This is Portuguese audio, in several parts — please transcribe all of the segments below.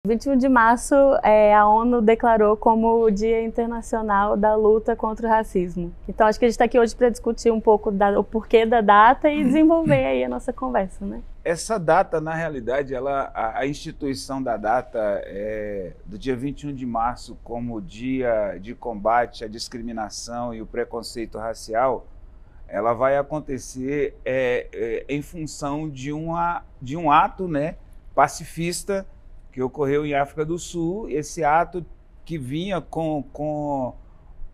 21 de março, a ONU declarou como o Dia Internacional da Luta contra o Racismo. Então, acho que a gente está aqui hoje para discutir um pouco o porquê da data e desenvolver aí a nossa conversa, né? Essa data, na realidade, a instituição da data do dia 21 de março como Dia de Combate à Discriminação e o Preconceito Racial, ela vai acontecer em função de um ato, né, pacifista que ocorreu em África do Sul, esse ato que vinha com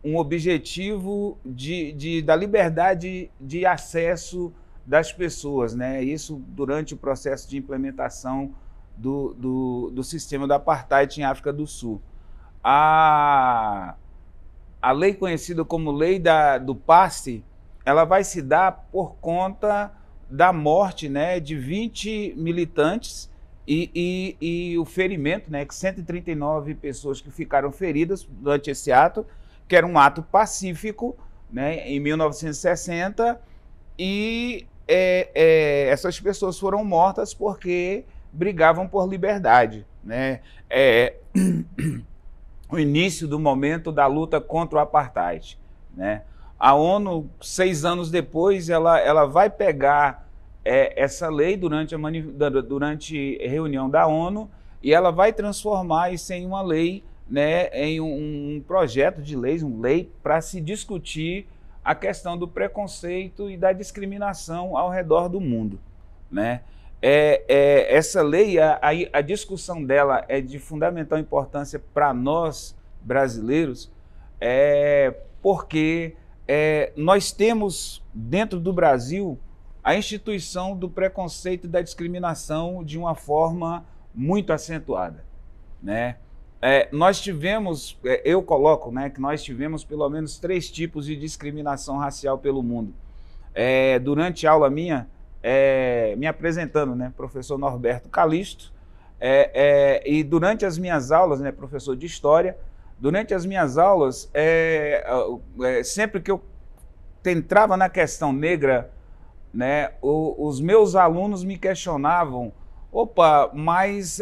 um objetivo da liberdade de acesso das pessoas, né? Isso durante o processo de implementação do sistema do apartheid em África do Sul. A lei conhecida como Lei do Passe, ela vai se dar por conta da morte, né, de 20 militantes e o ferimento, né, que 139 pessoas que ficaram feridas durante esse ato, que era um ato pacífico, né, em 1960, e essas pessoas foram mortas porque brigavam por liberdade, né? O início do momento da luta contra o apartheid, né? A ONU, 6 anos depois, ela vai pegar essa lei durante a reunião da ONU e ela vai transformar isso em uma lei, né, em um projeto de leis, para se discutir a questão do preconceito e da discriminação ao redor do mundo, né? Essa lei, a discussão dela é de fundamental importância para nós brasileiros, porque nós temos dentro do Brasil a instituição do preconceito e da discriminação de uma forma muito acentuada, né? Nós tivemos, eu coloco, né, que nós tivemos pelo menos 3 tipos de discriminação racial pelo mundo. Durante a aula minha, me apresentando, né, professor Norberto Calisto, e durante as minhas aulas, né, professor de História, durante as minhas aulas, sempre que eu entrava na questão negra, né, os meus alunos me questionavam: opa, mas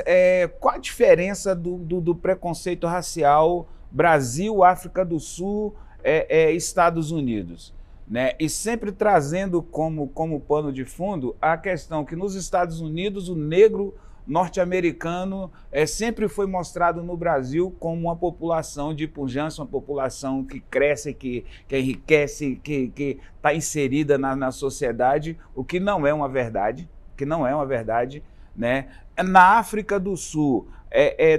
qual a diferença do preconceito racial Brasil, África do Sul, Estados Unidos? Né? E sempre trazendo como pano de fundo a questão que nos Estados Unidos o negro norte-americano sempre foi mostrado no Brasil como uma população de pujança, uma população que cresce, que enriquece, que está inserida na sociedade, o que não é uma verdade, né? Na África do Sul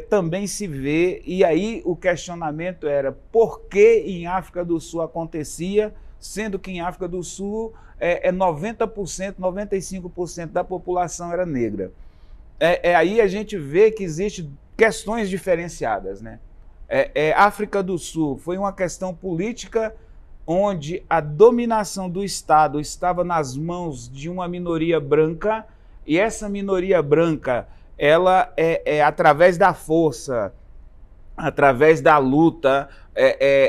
também se vê, e aí o questionamento era por que em África do Sul acontecia, sendo que em África do Sul 90%, 95% da população era negra. Aí a gente vê que existem questões diferenciadas, né? África do Sul foi uma questão política onde a dominação do Estado estava nas mãos de uma minoria branca, e essa minoria branca, ela através da força, através da luta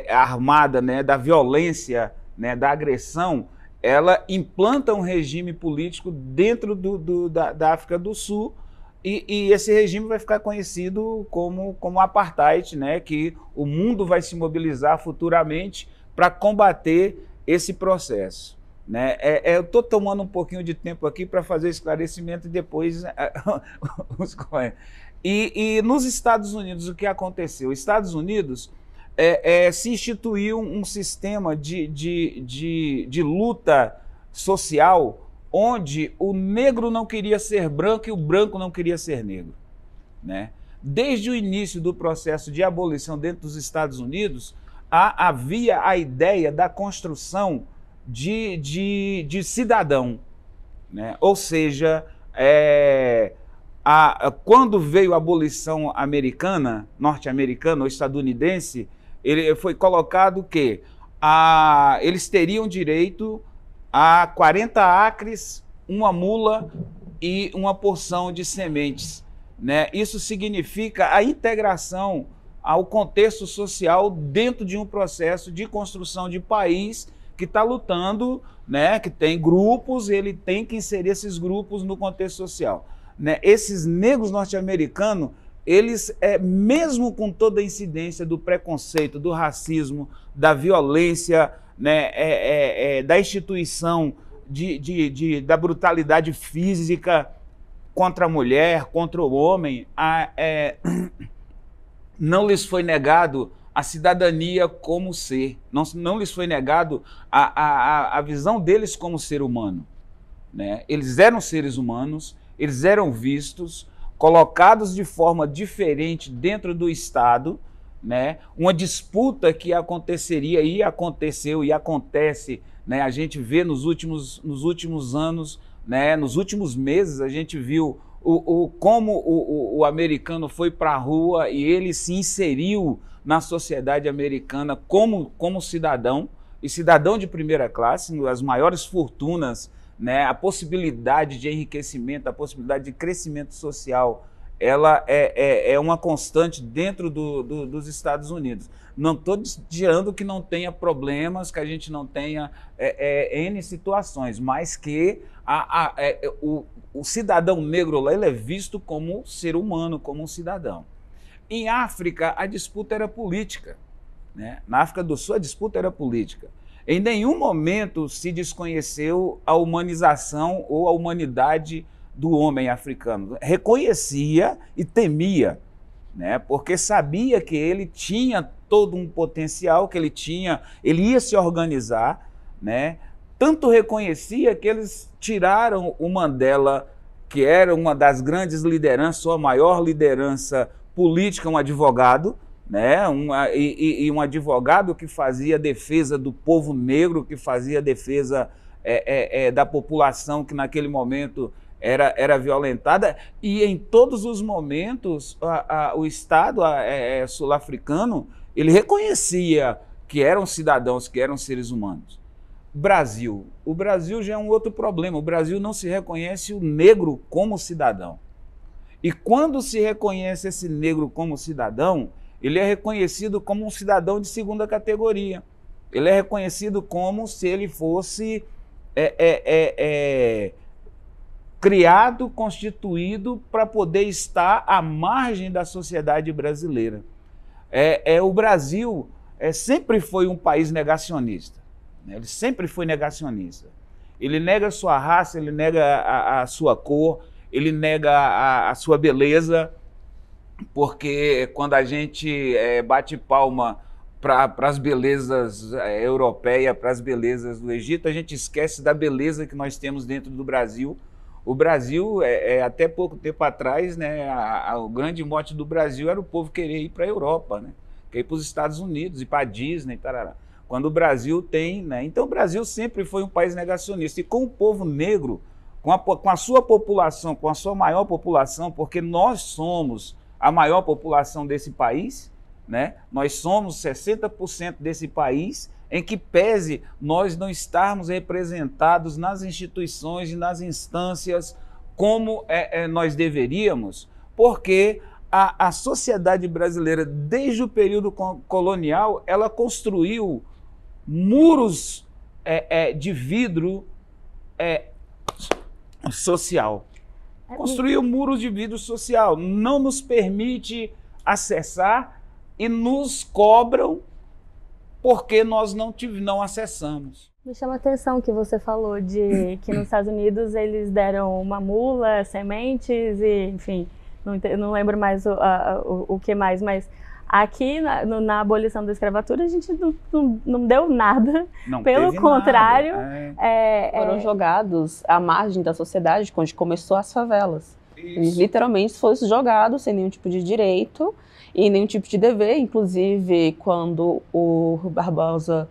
armada, né, da violência, né, da agressão, ela implanta um regime político dentro da África do Sul, e esse regime vai ficar conhecido como apartheid, né, que o mundo vai se mobilizar futuramente para combater esse processo, né? Eu estou tomando um pouquinho de tempo aqui para fazer esclarecimento e depois e nos Estados Unidos o que aconteceu? Os Estados Unidos se instituiu um sistema de luta social onde o negro não queria ser branco e o branco não queria ser negro, né? Desde o início do processo de abolição dentro dos Estados Unidos, havia a ideia da construção de cidadão, né? Ou seja, quando veio a abolição americana, norte-americana ou estadunidense, ele foi colocado que eles teriam direito a 40 acres, uma mula e uma porção de sementes, né? Isso significa a integração ao contexto social dentro de um processo de construção de país que está lutando, né? Que tem grupos, ele tem que inserir esses grupos no contexto social, né? Esses negros norte-americanos eles, mesmo com toda a incidência do preconceito, do racismo, da violência, né, da instituição, da brutalidade física contra a mulher, contra o homem, não lhes foi negado a cidadania como ser, não lhes foi negado a visão deles como ser humano, né? Eles eram seres humanos, eles eram vistos, colocados de forma diferente dentro do Estado, né? Uma disputa que aconteceria e aconteceu e acontece, né? A gente vê nos últimos anos, né? Nos últimos meses, a gente viu como o americano foi para a rua e ele se inseriu na sociedade americana como cidadão, e cidadão de primeira classe, as maiores fortunas, né, a possibilidade de enriquecimento, a possibilidade de crescimento social, ela é uma constante dentro dos Estados Unidos. Não estou dizendo que não tenha problemas, que a gente não tenha N situações, mas que o cidadão negro lá, ele é visto como ser humano, como um cidadão. Em África, a disputa era política, né? Na África do Sul, a disputa era política. Em nenhum momento se desconheceu a humanização ou a humanidade do homem africano. Reconhecia e temia, né? Porque sabia que ele tinha todo um potencial, que ele ia se organizar, né? Tanto reconhecia que eles tiraram o Mandela, que era uma das grandes lideranças, sua maior liderança política, um advogado, né? Um advogado que fazia defesa do povo negro, que fazia defesa da população que naquele momento era violentada, e em todos os momentos o Estado sul-africano, ele reconhecia que eram cidadãos, que eram seres humanos. O Brasil já é um outro problema. O Brasil não se reconhece o negro como cidadão. E quando se reconhece esse negro como cidadão, ele é reconhecido como um cidadão de segunda categoria. Ele é reconhecido como se ele fosse criado, constituído para poder estar à margem da sociedade brasileira. O Brasil sempre foi um país negacionista. Ele sempre foi negacionista. Ele nega a sua raça, ele nega a sua cor, ele nega a sua beleza, porque quando a gente bate palma para as belezas europeias, para as belezas do Egito, a gente esquece da beleza que nós temos dentro do Brasil. O Brasil, até pouco tempo atrás, né, o grande mote do Brasil era o povo querer ir para a Europa, né, querer ir para os Estados Unidos, ir para a Disney, tarará. Quando o Brasil tem, né? Então o Brasil sempre foi um país negacionista, e com o povo negro, com a sua população, com a sua maior população, porque nós somos a maior população desse país, né? Nós somos 60% desse país, em que pese nós não estarmos representados nas instituições e nas instâncias como nós deveríamos, porque a sociedade brasileira, desde o período colonial, ela construiu muros de vidro social. Construiu muros de vidro social. Não nos permite acessar e nos cobram porque nós não acessamos. Me chama a atenção que você falou de que nos Estados Unidos eles deram uma mula, sementes e, enfim, não lembro mais o que mais, mas aqui na abolição da escravatura a gente não deu nada, não pelo contrário. Foram jogados à margem da sociedade, onde começou as favelas. Eles literalmente foram jogados sem nenhum tipo de direito e nenhum tipo de dever. Inclusive, quando o Rui Barbosa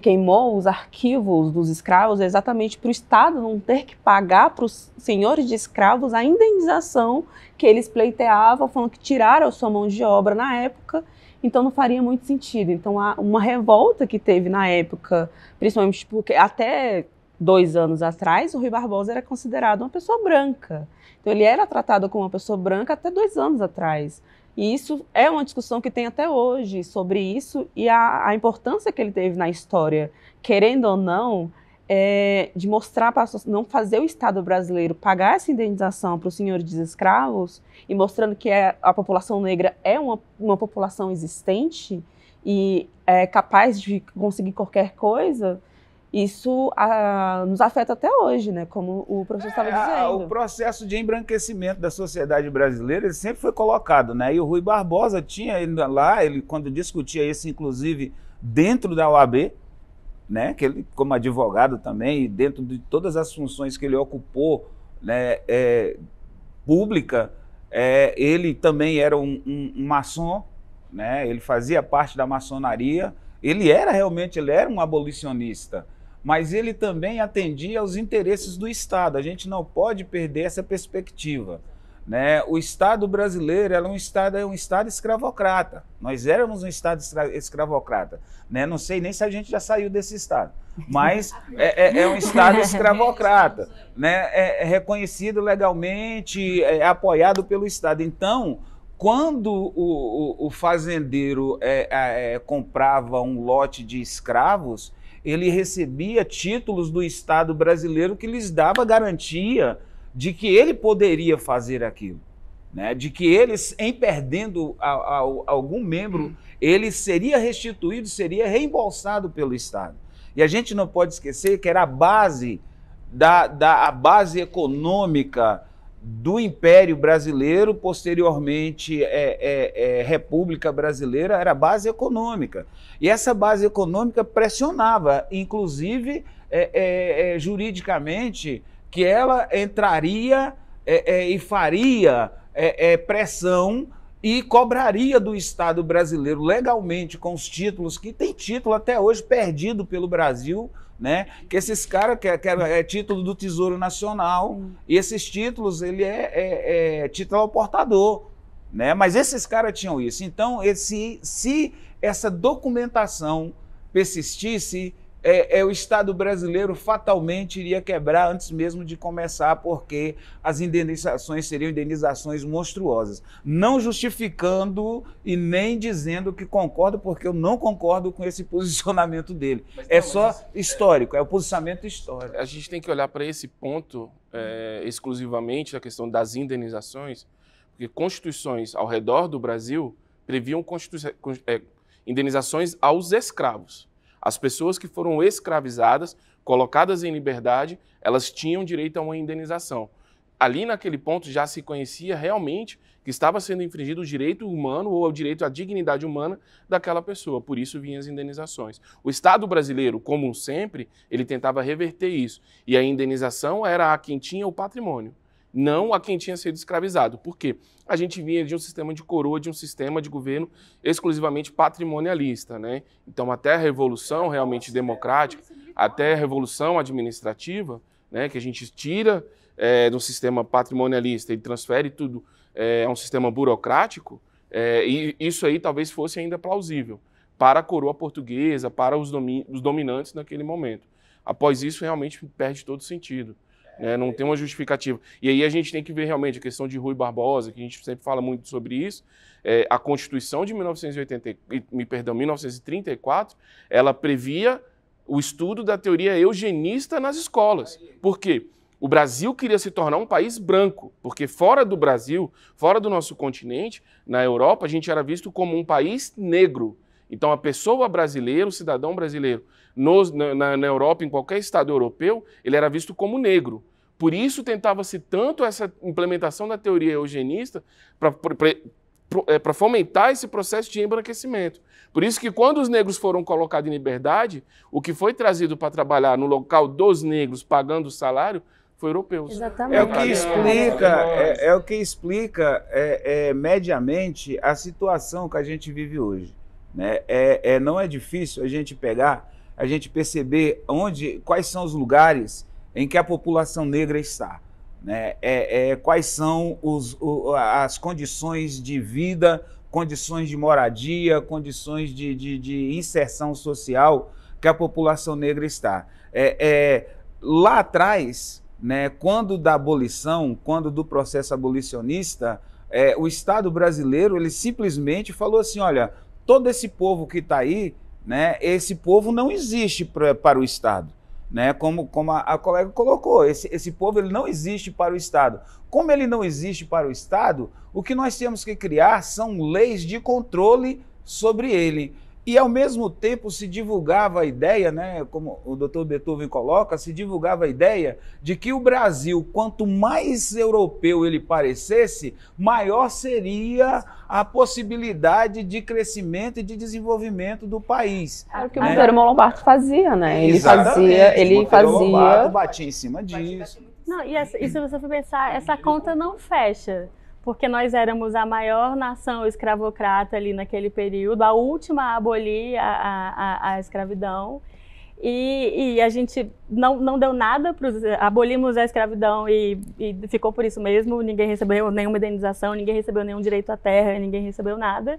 queimou os arquivos dos escravos, é exatamente para o Estado não ter que pagar para os senhores de escravos a indenização que eles pleiteavam, falando que tiraram a sua mão de obra na época, então não faria muito sentido. Então, há uma revolta que teve na época, principalmente porque até 2 anos atrás, o Rui Barbosa era considerado uma pessoa branca. Então, ele era tratado como uma pessoa branca até 2 anos atrás. E isso é uma discussão que tem até hoje sobre isso e a importância que ele teve na história. Querendo ou não, de mostrar para não fazer o Estado brasileiro pagar essa indenização para os senhores dos escravos e mostrando que a população negra é uma população existente e é capaz de conseguir qualquer coisa, isso nos afeta até hoje, né? Como o professor estava dizendo. O processo de embranquecimento da sociedade brasileira ele sempre foi colocado, né? E o Rui Barbosa tinha lá, ele quando discutia isso, inclusive dentro da OAB, né? Que ele, como advogado também, dentro de todas as funções que ele ocupou, né? Pública, ele também era um maçom, né? Ele fazia parte da maçonaria. Ele era um abolicionista. Mas ele também atendia aos interesses do Estado. A gente não pode perder essa perspectiva, né? O Estado brasileiro é um Estado escravocrata. Nós éramos um Estado escravocrata, né? Não sei nem se a gente já saiu desse Estado, mas é um Estado escravocrata, né? É reconhecido legalmente, é apoiado pelo Estado. Então, quando o fazendeiro comprava um lote de escravos, ele recebia títulos do Estado brasileiro que lhes dava garantia de que ele poderia fazer aquilo, né? De que eles, em perdendo algum membro, ele seria restituído, seria reembolsado pelo Estado. E a gente não pode esquecer que era a base a base econômica do Império Brasileiro, posteriormente República Brasileira, era a base econômica. E essa base econômica pressionava, inclusive juridicamente, que ela entraria e faria pressão e cobraria do Estado brasileiro legalmente com os títulos, que tem título até hoje perdido pelo Brasil, né? Que esses caras querem título do Tesouro Nacional, e esses títulos ele é título ao portador, né? Mas esses caras tinham isso. Então, se essa documentação persistisse, o Estado brasileiro fatalmente iria quebrar antes mesmo de começar, porque as indenizações seriam indenizações monstruosas. Não justificando e nem dizendo que concordo, porque eu não concordo com esse posicionamento dele. Histórico, é o posicionamento histórico. A gente tem que olhar para esse ponto exclusivamente, a questão das indenizações, porque constituições ao redor do Brasil previam indenizações aos escravos. As pessoas que foram escravizadas, colocadas em liberdade, elas tinham direito a uma indenização. Ali naquele ponto já se conhecia realmente que estava sendo infringido o direito humano ou o direito à dignidade humana daquela pessoa. Por isso vinham as indenizações. O Estado brasileiro, como sempre, ele tentava reverter isso. E a indenização era a quem tinha o patrimônio, não a quem tinha sido escravizado. Por quê? A gente vinha de um sistema de coroa, de um sistema de governo exclusivamente patrimonialista, né? Então, até a Revolução realmente democrática, até a Revolução administrativa, né, que a gente tira do sistema patrimonialista e transfere tudo a um sistema burocrático, e isso aí talvez fosse ainda plausível para a coroa portuguesa, para os dominantes naquele momento. Após isso, realmente perde todo sentido. Não tem uma justificativa. E aí a gente tem que ver realmente a questão de Rui Barbosa, que a gente sempre fala muito sobre isso. A Constituição de 1934, ela previa o estudo da teoria eugenista nas escolas. Por quê? O Brasil queria se tornar um país branco, porque fora do Brasil, fora do nosso continente, na Europa, a gente era visto como um país negro. Então a pessoa brasileira, o cidadão brasileiro, na Europa, em qualquer estado europeu, ele era visto como negro. Por isso tentava-se tanto essa implementação da teoria eugenista para fomentar esse processo de embranquecimento. Por isso que quando os negros foram colocados em liberdade, o que foi trazido para trabalhar no local dos negros, pagando o salário, foi europeus. Exatamente. É o que explica mediamente a situação que a gente vive hoje, né? Não é difícil a gente perceber quais são os lugares em que a população negra está, né? Quais são as condições de vida, condições de moradia, condições de inserção social que a população negra está. Lá atrás, né, quando da abolição, quando do processo abolicionista, o Estado brasileiro ele simplesmente falou assim, olha, todo esse povo que está aí, né, esse povo não existe para o Estado. né? Como a colega colocou, esse povo ele não existe para o Estado. Como ele não existe para o Estado, o que nós temos que criar são leis de controle sobre ele. E, ao mesmo tempo, se divulgava a ideia, né, como o Dr. Beethoven coloca, se divulgava a ideia de que o Brasil, quanto mais europeu ele parecesse, maior seria a possibilidade de crescimento e de desenvolvimento do país. Era o que o Monteiro Lobato fazia, né? Ele fazia... Lobato batia em cima disso. Não, e se você for pensar, essa conta não fecha. Porque nós éramos a maior nação escravocrata ali naquele período, a última a abolir a escravidão, e a gente não deu nada, abolimos a escravidão e ficou por isso mesmo, ninguém recebeu nenhuma indenização, ninguém recebeu nenhum direito à terra, ninguém recebeu nada,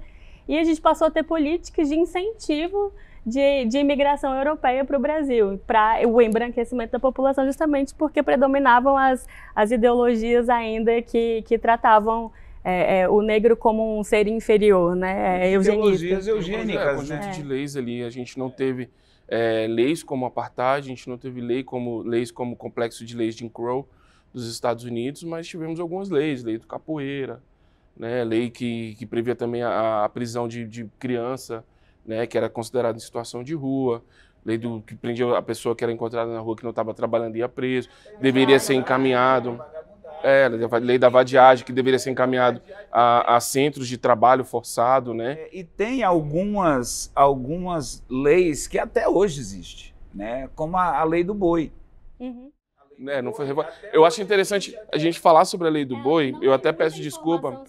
e a gente passou a ter políticas de incentivo de imigração europeia para o Brasil, para o embranquecimento da população, justamente porque predominavam as ideologias ainda que tratavam o negro como um ser inferior, né? Ideologias eugênicas, né? Conjunto de leis ali, a gente não teve leis como apartheid, a gente não teve leis como o complexo de leis de Jim Crow dos Estados Unidos, mas tivemos algumas leis, lei do capoeira, né? Lei que previa também a prisão de criança, né, que era considerado em situação de rua, lei que prendia a pessoa que era encontrada na rua que não estava trabalhando e ia preso, deveria ser encaminhado, lei da vadiagem, que deveria ser encaminhado a centros de trabalho forçado, né? E tem algumas leis que até hoje existem, né, como a lei do boi. Uhum. Não foi Eu acho interessante a gente falar sobre a lei do boi. Eu até peço desculpa,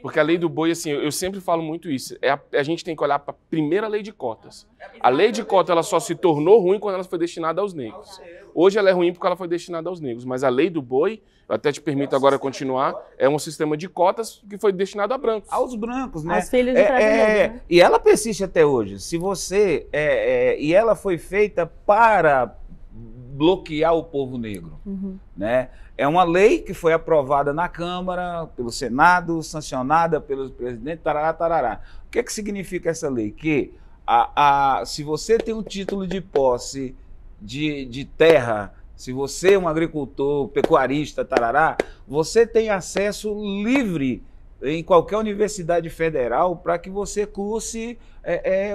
porque a lei do boi, assim, eu sempre falo muito isso. A gente tem que olhar para a primeira lei de cotas. A lei de cotas ela só se tornou ruim quando ela foi destinada aos negros. Hoje ela é ruim porque ela foi destinada aos negros, mas a lei do boi, eu até te permito agora continuar, é um sistema de cotas que foi destinado a brancos. Aos brancos, né? Aos filhos de né? E ela persiste até hoje. Se você e ela foi feita para bloquear o povo negro, né? É uma lei que foi aprovada na Câmara, pelo Senado, sancionada pelo presidente, tarará, tarará. O que significa essa lei? Que se você tem um título de posse de terra, se você é um agricultor, pecuarista, tarará, você tem acesso livre em qualquer universidade federal para que você curse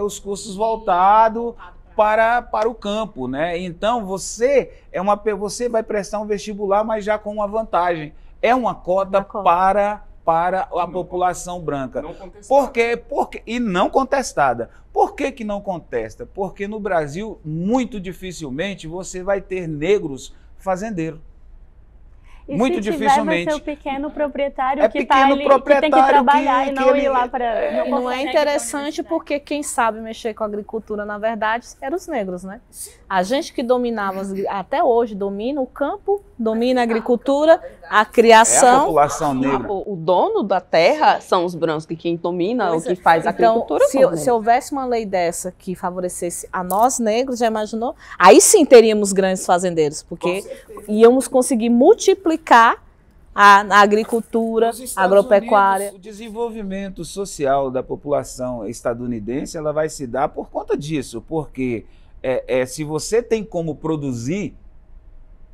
os cursos voltados para o campo, né? Então você vai prestar um vestibular, mas já com uma vantagem. É uma cota para a população branca. Não contestada. E não contestada. Por que não contesta? Porque no Brasil, muito dificilmente, você vai ter negros fazendeiros. E muito dificilmente. Vai ser o pequeno proprietário que está ali, que tem que trabalhar e não ir lá para... Não é interessante porque quem sabe mexer com a agricultura, na verdade, eram os negros, né? A gente que dominava, até hoje, domina o campo, domina a agricultura, a criação... É a população negra. O dono da terra são os brancos, que quem domina, o que faz a agricultura então, se houvesse uma lei dessa que favorecesse a nós negros, já imaginou? Aí sim teríamos grandes fazendeiros, porque íamos conseguir multiplicar a agricultura, a agropecuária. Unidos, o desenvolvimento social da população estadunidense ela vai se dar por conta disso, porque se você tem como produzir,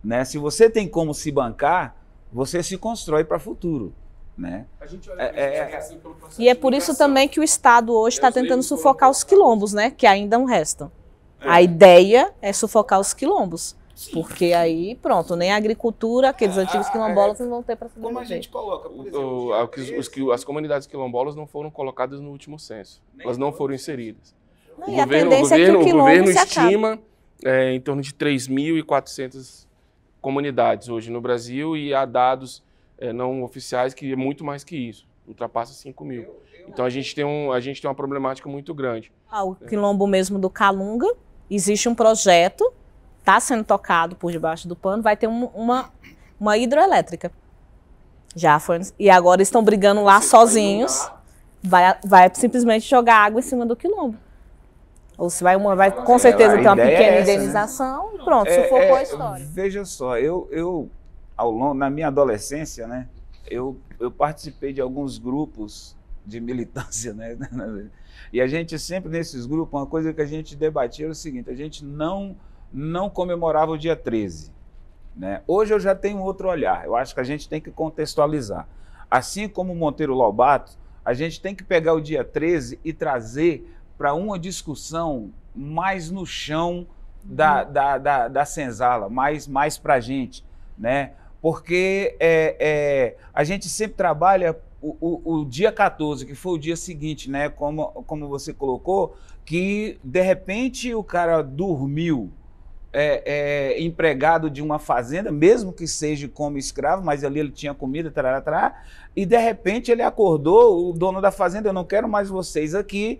né, se você tem como se bancar, você se constrói para o futuro. Né? E é por isso também que o Estado hoje está tentando sufocar os quilombos, né, que ainda não restam. A ideia é sufocar os quilombos. Porque aí, pronto, nem a agricultura, aqueles antigos quilombolas não vão ter para sobreviver. Como a gente coloca, por exemplo, as comunidades quilombolas não foram colocadas no último censo. Elas não foram inseridas. Não, o governo estima em torno de 3.400 comunidades hoje no Brasil e há dados não oficiais que é muito mais que isso, ultrapassa 5.000. Então a gente tem uma problemática muito grande. O quilombo mesmo do Calunga, existe um projeto, está sendo tocado por debaixo do pano, vai ter uma hidroelétrica. Já foi, e agora estão brigando lá sozinhos, vai simplesmente jogar água em cima do quilombo. Ou se vai com certeza ter uma pequena indenização, né? Pronto, sufocou a história. Veja só, eu na minha adolescência, né, eu participei de alguns grupos de militância, né, e a gente sempre nesses grupos, uma coisa que a gente debatia era o seguinte, a gente não não comemorava o dia 13. Né? Hoje eu já tenho outro olhar, eu acho que a gente tem que contextualizar. Assim como Monteiro Lobato, a gente tem que pegar o dia 13 e trazer para uma discussão mais no chão da senzala, mais para a gente, né? Porque a gente sempre trabalha o dia 14, que foi o dia seguinte, né? Como você colocou, que de repente o cara dormiu empregado de uma fazenda, mesmo que seja como escravo, mas ali ele tinha comida, e de repente ele acordou, o dono da fazenda, eu não quero mais vocês aqui,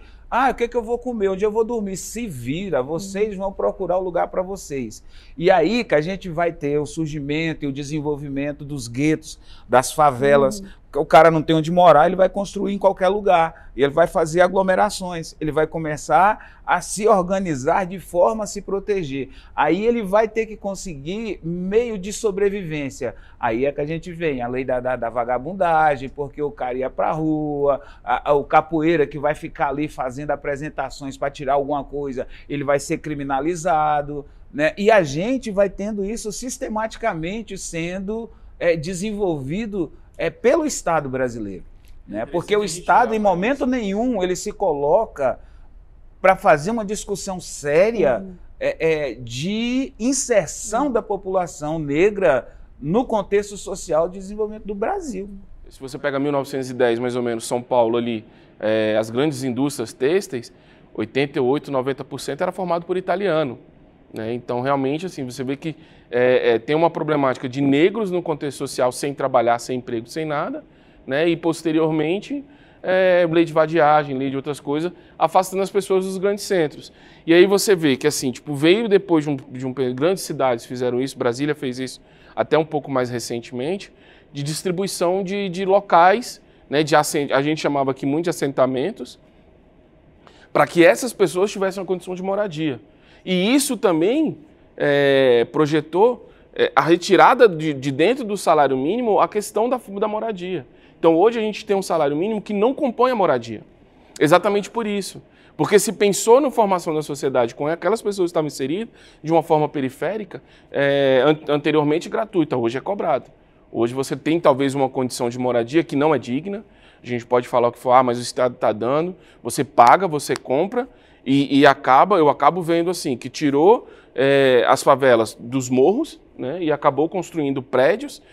o que eu vou comer, onde eu vou dormir? Se vira, vocês vão procurar o lugar para vocês. E aí que a gente vai ter o surgimento e o desenvolvimento dos guetos, das favelas. O cara não tem onde morar, ele vai construir em qualquer lugar. E ele vai fazer aglomerações. Ele vai começar a se organizar de forma a se proteger. Aí ele vai ter que conseguir meio de sobrevivência. Aí é que a gente vem a lei da vagabundagem, porque o cara ia para a rua, o capoeira que vai ficar ali fazendo apresentações para tirar alguma coisa, ele vai ser criminalizado, né? E a gente vai tendo isso sistematicamente sendo desenvolvido pelo Estado brasileiro, né? Porque o Estado, em momento nenhum, ele se coloca para fazer uma discussão séria de inserção da população negra no contexto social de desenvolvimento do Brasil. Se você pega 1910, mais ou menos, São Paulo ali, as grandes indústrias têxteis, 88%, 90% era formado por italiano. Né? Então, realmente, assim, você vê que tem uma problemática de negros no contexto social sem trabalhar, sem emprego, sem nada, né? E, posteriormente, lei de vadiagem, lei de outras coisas, afastando as pessoas dos grandes centros. E aí você vê que, assim, tipo, veio depois grandes cidades fizeram isso, Brasília fez isso até um pouco mais recentemente, de distribuição de locais, né? A gente chamava aqui muito de assentamentos, para que essas pessoas tivessem uma condição de moradia. E isso também projetou a retirada de dentro do salário mínimo a questão da moradia. Então, hoje a gente tem um salário mínimo que não compõe a moradia. Exatamente por isso. Porque se pensou na formação da sociedade com aquelas pessoas que estavam inseridas de uma forma periférica, anteriormente gratuita, hoje é cobrado. Hoje você tem talvez uma condição de moradia que não é digna. A gente pode falar o que for, mas o Estado está dando, você paga, você compra, eu acabo vendo assim, que tirou as favelas dos morros, né, e acabou construindo prédios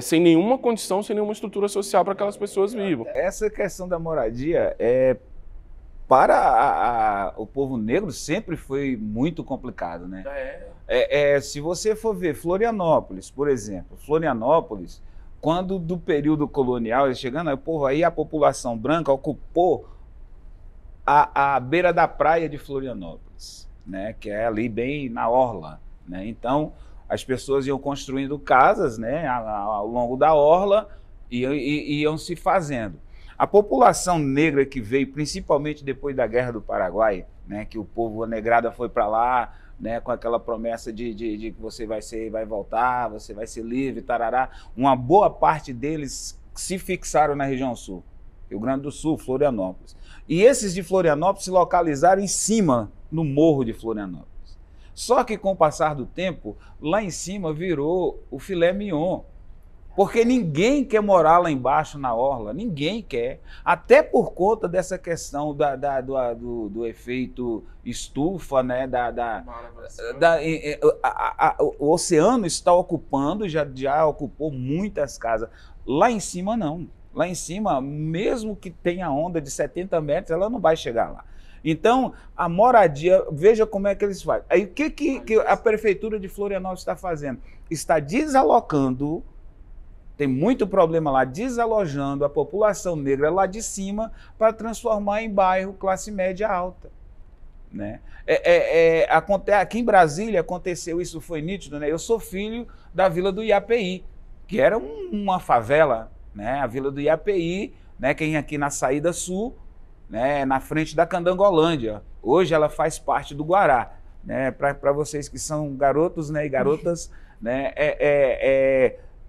sem nenhuma condição, sem nenhuma estrutura social para aquelas pessoas vivam. Essa questão da moradia para o povo negro sempre foi muito complicado, né? Se você for ver Florianópolis, por exemplo, Florianópolis, quando do período colonial, chegando aí a população branca ocupou a beira da praia de Florianópolis, né, que é ali bem na orla, né? Então as pessoas iam construindo casas, né, ao longo da orla e iam se fazendo. A população negra que veio, principalmente depois da Guerra do Paraguai, né, que o povo negrada foi para lá, né, com aquela promessa de que você vai voltar, você vai ser livre, tarará. Uma boa parte deles se fixaram na região sul, Rio Grande do Sul, Florianópolis. E esses de Florianópolis se localizaram em cima, no morro de Florianópolis. Só que com o passar do tempo, lá em cima virou o filé mignon. Porque ninguém quer morar lá embaixo na orla, ninguém quer. Até por conta dessa questão do efeito estufa, né? O oceano está ocupando, já ocupou muitas casas. Lá em cima não. Lá em cima, mesmo que tenha onda de 70 metros, ela não vai chegar lá. Então, a moradia, veja como é que eles fazem. Aí o que a prefeitura de Florianópolis está fazendo? Está desalocando. Tem muito problema lá, desalojando a população negra lá de cima para transformar em bairro classe média alta. Né? Aqui em Brasília aconteceu, isso foi nítido, né? Eu sou filho da Vila do IAPI, que era uma favela, né? A Vila do IAPI, né? Quem aqui na saída sul, né? Na frente da Candangolândia. Hoje ela faz parte do Guará. Né? Para vocês que são garotos, né? E garotas, né?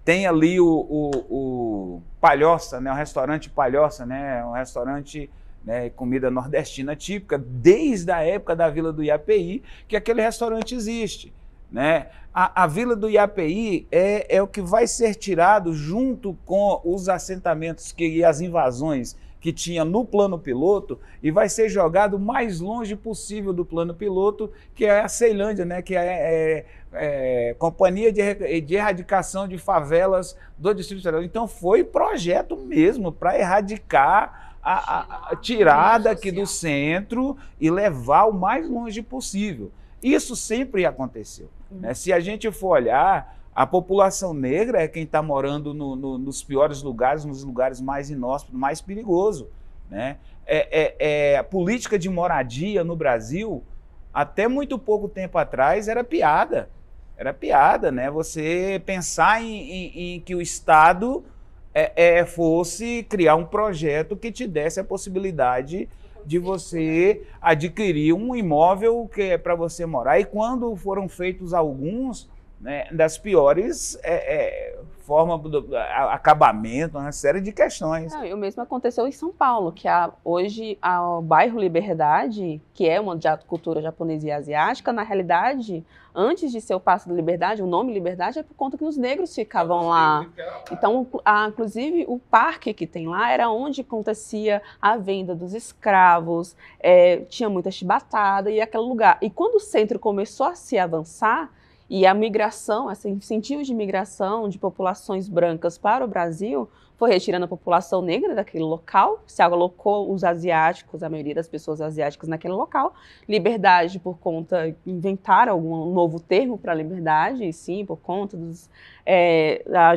Tem ali o Palhoça, né? O restaurante Palhoça, né? Um restaurante, né, comida nordestina típica, desde a época da Vila do IAPI, que aquele restaurante existe. né? A Vila do Iapeí é o que vai ser tirado junto com os assentamentos e as invasões que tinha no plano piloto e vai ser jogado o mais longe possível do plano piloto, que é a Ceilândia, né? Que é Companhia de Erradicação de Favelas do Distrito Federal. Então foi projeto mesmo para erradicar, tirar daqui do centro e levar o mais longe possível. Isso sempre aconteceu. Né? Se a gente for olhar, a população negra é quem está morando nos piores lugares, nos lugares mais inóspitos, mais perigosos. Né? A política de moradia no Brasil, até muito pouco tempo atrás, era piada. Era piada, né? Você pensar em que o Estado fosse criar um projeto que te desse a possibilidade de você adquirir um imóvel que é para você morar. E quando foram feitos alguns, né, das piores formas de acabamento, uma série de questões. O mesmo aconteceu em São Paulo, que hoje o bairro Liberdade, que é uma de cultura japonesa e asiática, na realidade, antes de ser o Paço da Liberdade, o nome Liberdade é por conta que os negros ficavam lá. Então, inclusive, o parque que tem lá era onde acontecia a venda dos escravos, tinha muita chibatada e aquele lugar. E quando o centro começou a se avançar, e a migração, esse incentivo de migração de populações brancas para o Brasil foi retirando a população negra daquele local, se alocou os asiáticos, a maioria das pessoas asiáticas naquele local. Liberdade por conta, inventaram algum novo termo para liberdade, sim, por conta dos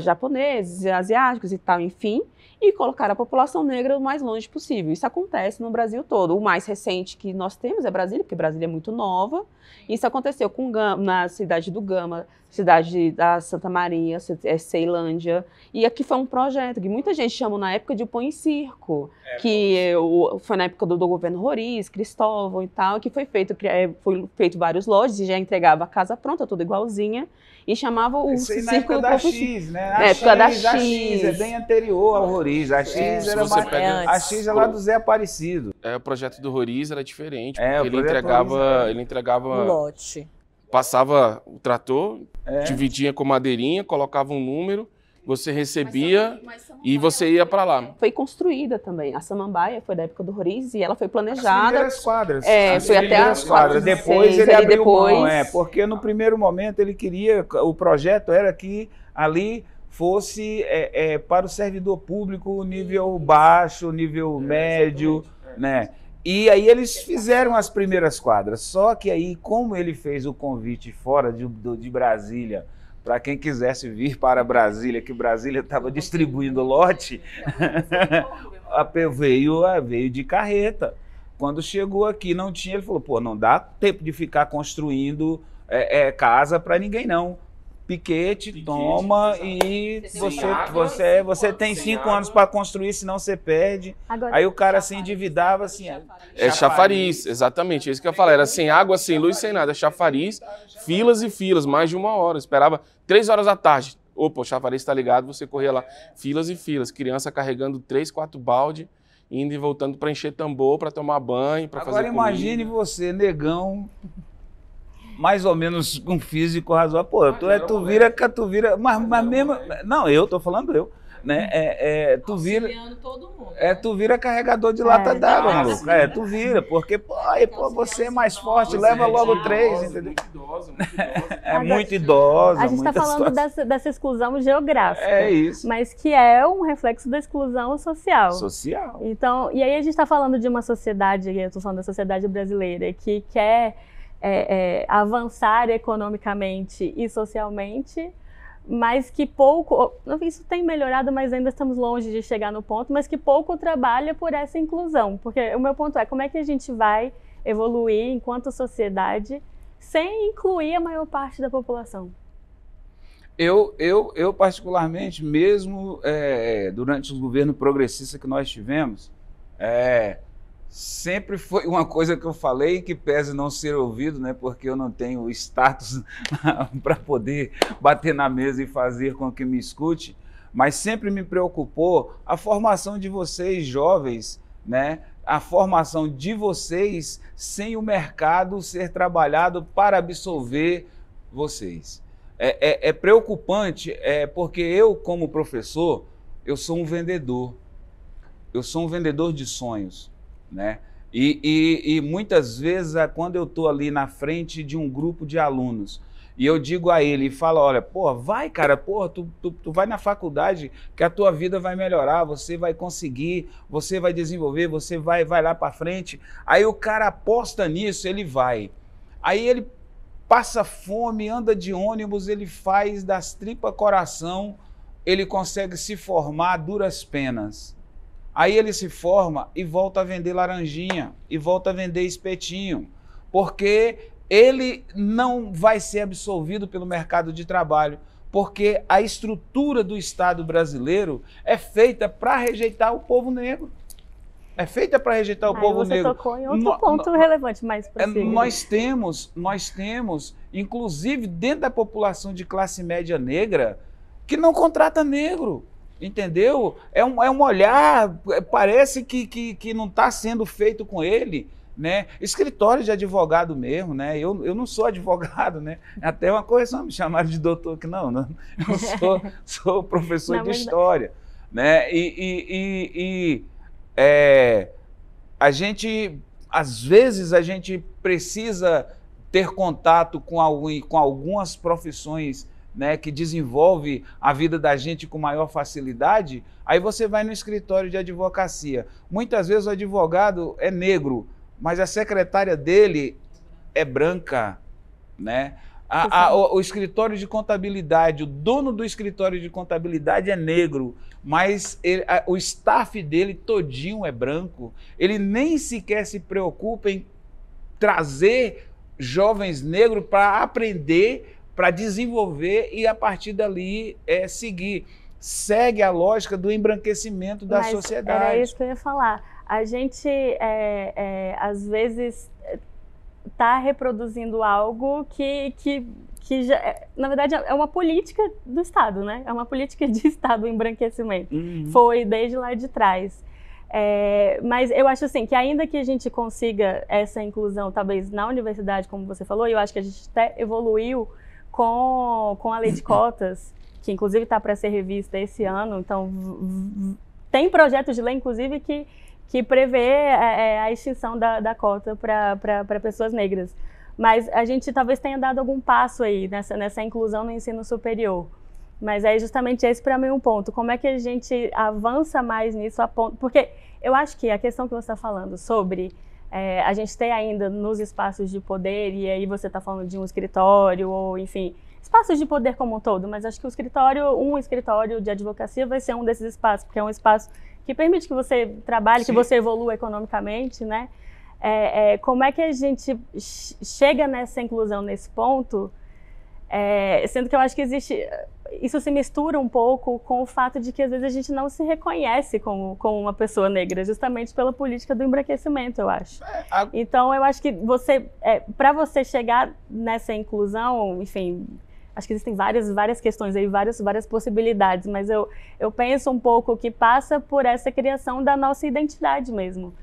japoneses, asiáticos e tal, enfim, e colocar a população negra o mais longe possível. Isso acontece no Brasil todo. O mais recente que nós temos é Brasília, porque Brasília é muito nova. Isso aconteceu na cidade do Gama, cidade da Santa Maria, Ceilândia. E aqui foi um projeto que muita gente chama na época de Põe em Circo, que foi na época do governo Roriz, Cristóvão e tal, que foi feito vários lotes e já entregava a casa pronta, tudo igualzinha. E chamava o Isso aí na Circo época da X, né? A época da X é bem anterior ao Roriz. A X era mais... A X é lá do Zé Aparecido. O projeto do Roriz era diferente, porque ele entregava um lote. Passava o trator, dividia com madeirinha, colocava um número, você recebia e você ia para lá. Foi construída também. A Samambaia foi da época do Roriz e ela foi planejada. As primeiras quadras. Foi até as quadras. Depois ele abriu mão, porque no primeiro momento ele queria, o projeto era que ali fosse para o servidor público nível baixo, nível médio, né? E aí eles fizeram as primeiras quadras, só que aí, como ele fez o convite fora de Brasília, para quem quisesse vir para Brasília, que Brasília estava distribuindo lote, veio de carreta. Quando chegou aqui, não tinha, ele falou, pô, não dá tempo de ficar construindo casa para ninguém, não. Piquete, toma e você tem 5 anos para construir, senão você perde. Agora, aí o cara se endividava assim. Chafariz, exatamente, é isso que eu falei. Era sem água, sem luz, sem nada. Chafariz, filas e filas, mais de 1 hora. Esperava 3 horas da tarde. Opa, o chafariz está ligado, você corria lá. Filas e filas, criança carregando 3, 4 balde, indo e voltando para encher tambor, para tomar banho, para fazer comida. Agora imagine você, negão, mais ou menos um físico razoável. Pô, tu vira, mas mesmo... Não, eu tô falando eu. Né? Tu vira carregador de lata d'água, maluco. Tu vira, porque você é mais forte, leva logo 3, entendeu? Muito idosa. A gente está falando dessa exclusão geográfica. É isso. Mas que é um reflexo da exclusão social. Social. Então, e aí a gente está falando de uma sociedade, eu estou falando da sociedade brasileira, que quer avançar economicamente e socialmente, mas que pouco, isso tem melhorado, mas ainda estamos longe de chegar no ponto, mas que pouco trabalha por essa inclusão. Porque o meu ponto é, como é que a gente vai evoluir enquanto sociedade sem incluir a maior parte da população? Eu particularmente, mesmo durante os governos progressistas que nós tivemos, sempre foi uma coisa que eu falei, que pese não ser ouvido, né, porque eu não tenho status para poder bater na mesa e fazer com que me escute, mas sempre me preocupou a formação de vocês jovens, né, a formação de vocês sem o mercado ser trabalhado para absorver vocês. É preocupante, porque eu, como professor, eu sou um vendedor. Eu sou um vendedor de sonhos, né? E muitas vezes, quando eu estou ali na frente de um grupo de alunos, e eu digo a ele, e falo, olha, pô, vai, cara, pô, tu vai na faculdade que a tua vida vai melhorar, você vai conseguir, você vai desenvolver, você vai lá para frente. Aí o cara aposta nisso, ele vai. Aí ele passa fome, anda de ônibus, ele faz das tripas coração, ele consegue se formar a duras penas. Aí ele se forma e volta a vender laranjinha, e volta a vender espetinho, porque ele não vai ser absolvido pelo mercado de trabalho, porque a estrutura do Estado brasileiro é feita para rejeitar o povo negro. É feita para rejeitar o povo negro. Você tocou em outro ponto relevante, mas nós temos, inclusive dentro da população de classe média negra, que não contrata negro. Entendeu? É um olhar, parece que não está sendo feito com ele, né? Escritório de advogado mesmo, né? Eu não sou advogado, né? Até uma correção, me chamaram de doutor, que não eu sou professor de história, né? A gente, às vezes, a gente precisa ter contato com algumas profissões, né, que desenvolve a vida da gente com maior facilidade. Aí você vai no escritório de advocacia. Muitas vezes o advogado é negro, mas a secretária dele é branca, né? O escritório de contabilidade, o dono do escritório de contabilidade é negro, mas o staff dele todinho é branco. Ele nem sequer se preocupa em trazer jovens negros para aprender, para desenvolver e a partir dali seguir. Segue a lógica do embranquecimento da sociedade. Era isso que eu ia falar. A gente, às vezes, está reproduzindo algo que já, na verdade, é uma política do Estado, né? É uma política de Estado, o embranquecimento. Foi desde lá de trás. Mas eu acho assim, que ainda que a gente consiga essa inclusão, talvez na universidade, como você falou, eu acho que a gente até evoluiu com a lei de cotas, que inclusive está para ser revista esse ano. Então, tem projetos de lei, inclusive, que prevê a extinção da cota para pessoas negras. Mas a gente talvez tenha dado algum passo aí nessa inclusão no ensino superior. Mas é justamente esse para mim um ponto. Como é que a gente avança mais nisso a ponto... Porque eu acho que a questão que você está falando sobre a gente ter ainda nos espaços de poder, e aí você está falando de um escritório, ou enfim, espaços de poder como um todo, mas acho que um escritório de advocacia vai ser um desses espaços, porque é um espaço que permite que você trabalhe, Sim. que você evolua economicamente, né? Como é que a gente chega nessa inclusão nesse ponto, sendo que eu acho que isso se mistura um pouco com o fato de que às vezes a gente não se reconhece como uma pessoa negra, justamente pela política do embranquecimento, eu acho. Então eu acho que para você chegar nessa inclusão, enfim, acho que existem várias questões aí, várias possibilidades, mas eu penso um pouco que passa por essa criação da nossa identidade mesmo.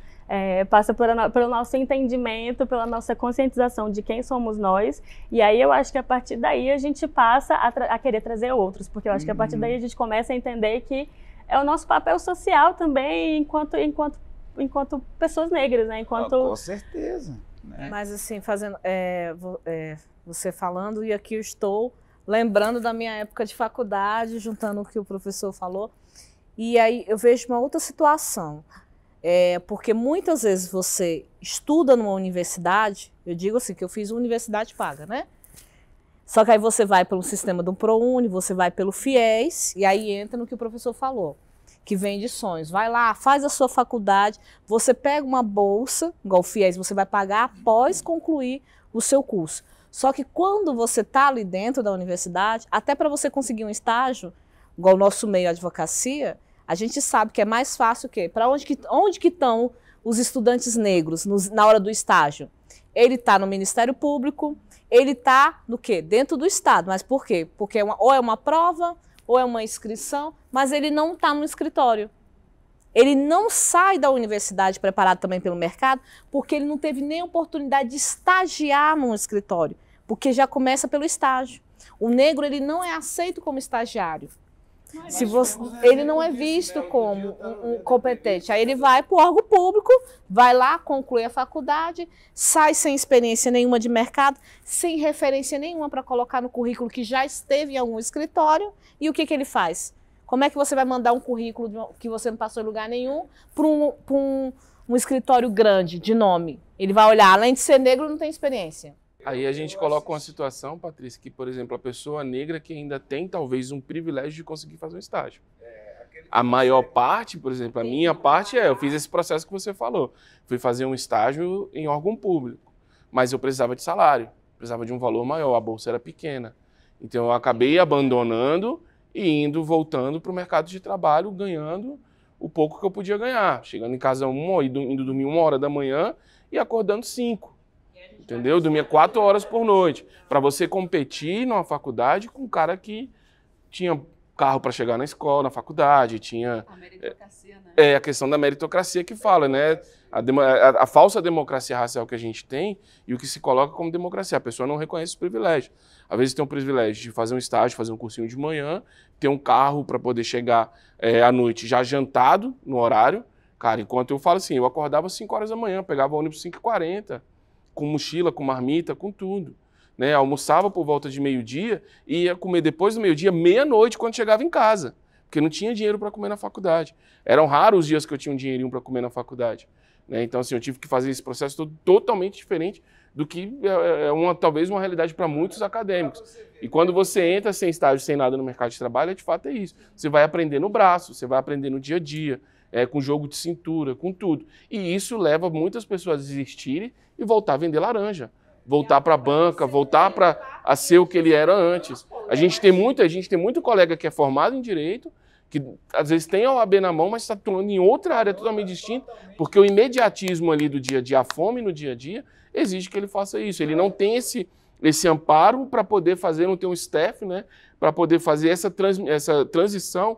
Passa pelo nosso entendimento, pela nossa conscientização de quem somos nós, e aí eu acho que a partir daí a gente passa a querer trazer outros, porque eu acho que a partir daí a gente começa a entender que é o nosso papel social também enquanto pessoas negras, né? Com certeza. Né? Mas assim, você falando, e aqui eu estou lembrando da minha época de faculdade, juntando o que o professor falou, e aí eu vejo uma outra situação. Porque muitas vezes você estuda numa universidade, eu digo assim, que eu fiz universidade paga, né? Só que aí você vai pelo sistema do ProUni, você vai pelo FIES, e aí entra no que o professor falou, que vende sonhos. Vai lá, faz a sua faculdade, você pega uma bolsa, igual o FIES, você vai pagar após concluir o seu curso. Só que quando você está ali dentro da universidade, até para você conseguir um estágio, igual o nosso meio advocacia, a gente sabe que é mais fácil o quê? Para onde que estão os estudantes negros na hora do estágio? Ele está no Ministério Público, ele está no quê? Dentro do Estado. Mas por quê? Porque ou é uma prova, ou é uma inscrição, mas ele não está no escritório. Ele não sai da universidade preparado também pelo mercado, porque ele não teve nem oportunidade de estagiar num escritório. Porque já começa pelo estágio. O negro, ele não é aceito como estagiário. Ele não é visto como um competente. Aí ele vai para o órgão público, vai lá, conclui a faculdade, sai sem experiência nenhuma de mercado, sem referência nenhuma para colocar no currículo que já esteve em algum escritório. E o que ele faz? Como é que você vai mandar um currículo que você não passou em lugar nenhum para um escritório grande, de nome? Ele vai olhar, além de ser negro, não tem experiência. Aí a gente coloca uma situação, Patrícia, que, por exemplo, a pessoa negra que ainda tem, talvez, um privilégio de conseguir fazer um estágio. A maior parte, por exemplo, a minha parte eu fiz esse processo que você falou. Fui fazer um estágio em órgão público, mas eu precisava de salário, precisava de um valor maior, a bolsa era pequena. Então eu acabei abandonando e voltando para o mercado de trabalho, ganhando o pouco que eu podia ganhar. Chegando em casa indo dormir 1h da manhã e acordando 5. Entendeu? Dormia 4 horas por noite. Para você competir numa faculdade com um cara que tinha carro para chegar na escola, na faculdade, tinha... A meritocracia, né? A questão da meritocracia que fala, né? A falsa democracia racial que a gente tem e o que se coloca como democracia. A pessoa não reconhece os privilégios. Às vezes tem um privilégio de fazer um estágio, fazer um cursinho de manhã, ter um carro para poder chegar à noite já jantado no horário. Cara, enquanto eu falo assim, eu acordava às 5 horas da manhã, pegava o ônibus 5h40, com mochila, com marmita, com tudo. Né? Almoçava por volta de meio-dia e ia comer depois do meio-dia, meia-noite, quando chegava em casa, porque não tinha dinheiro para comer na faculdade. Eram raros os dias que eu tinha um dinheirinho para comer na faculdade. Né? Então, assim, eu tive que fazer esse processo todo totalmente diferente do que talvez uma realidade para muitos acadêmicos. E quando você entra sem estágio, sem nada no mercado de trabalho, de fato é isso. Você vai aprender no braço, você vai aprender no dia a dia, com jogo de cintura, com tudo. E isso leva muitas pessoas a desistirem e voltar a vender laranja, voltar para a banca, voltar a ser o que ele era antes. A gente tem muito colega que é formado em Direito, que às vezes tem a OAB na mão, mas está atuando em outra área totalmente distinta, porque o imediatismo ali do dia a dia, a fome no dia a dia, exige que ele faça isso. Ele não tem esse amparo para poder fazer, não tem um staff, né, para poder fazer essa transição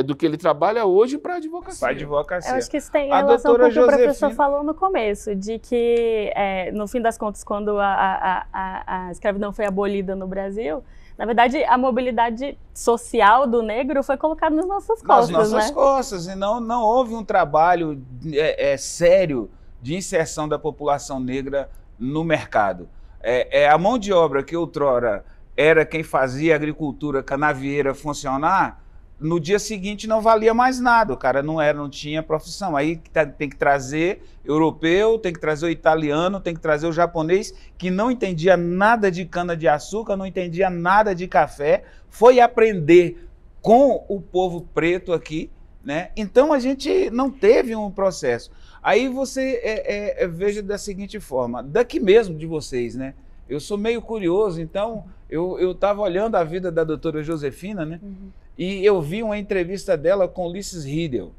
do que ele trabalha hoje para a advocacia. Para advocacia. Eu acho que isso tem relação com o que o professor falou no começo, de que, no fim das contas, quando a escravidão foi abolida no Brasil, na verdade, a mobilidade social do negro foi colocada nas nossas costas. Nas nossas costas, e não houve um trabalho sério de inserção da população negra no mercado. A mão de obra que outrora era quem fazia a agricultura canavieira funcionar, no dia seguinte não valia mais nada, o cara não tinha profissão. Aí tem que trazer europeu, tem que trazer o italiano, tem que trazer o japonês, que não entendia nada de cana-de-açúcar, não entendia nada de café, foi aprender com o povo preto aqui, né? Então a gente não teve um processo. Aí você veja da seguinte forma, daqui mesmo de vocês, né? Eu sou meio curioso, então eu estava olhando a vida da doutora Josefina, né? Uhum. E eu vi uma entrevista dela com Ulisses Riedel,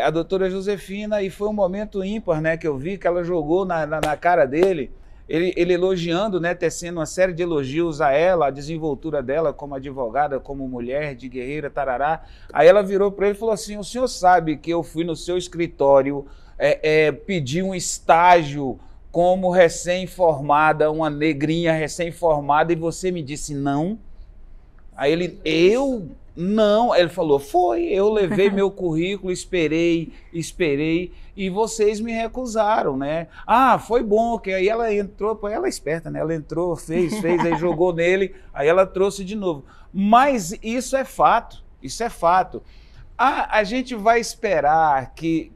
a doutora Josefina, e foi um momento ímpar, né, que eu vi que ela jogou na cara dele, ele elogiando, né, tecendo uma série de elogios a ela, a desenvoltura dela como advogada, como mulher, de guerreira, tarará. Aí ela virou para ele e falou assim, o senhor sabe que eu fui no seu escritório pedir um estágio como recém-formada, uma negrinha recém-formada, e você me disse não? Aí não, ele falou, eu levei meu currículo, esperei, e vocês me recusaram, né? Ah, foi bom, que aí ela entrou, ela é esperta, né? Ela entrou, fez, aí jogou nele, aí ela trouxe de novo. Mas isso é fato, A gente vai esperar que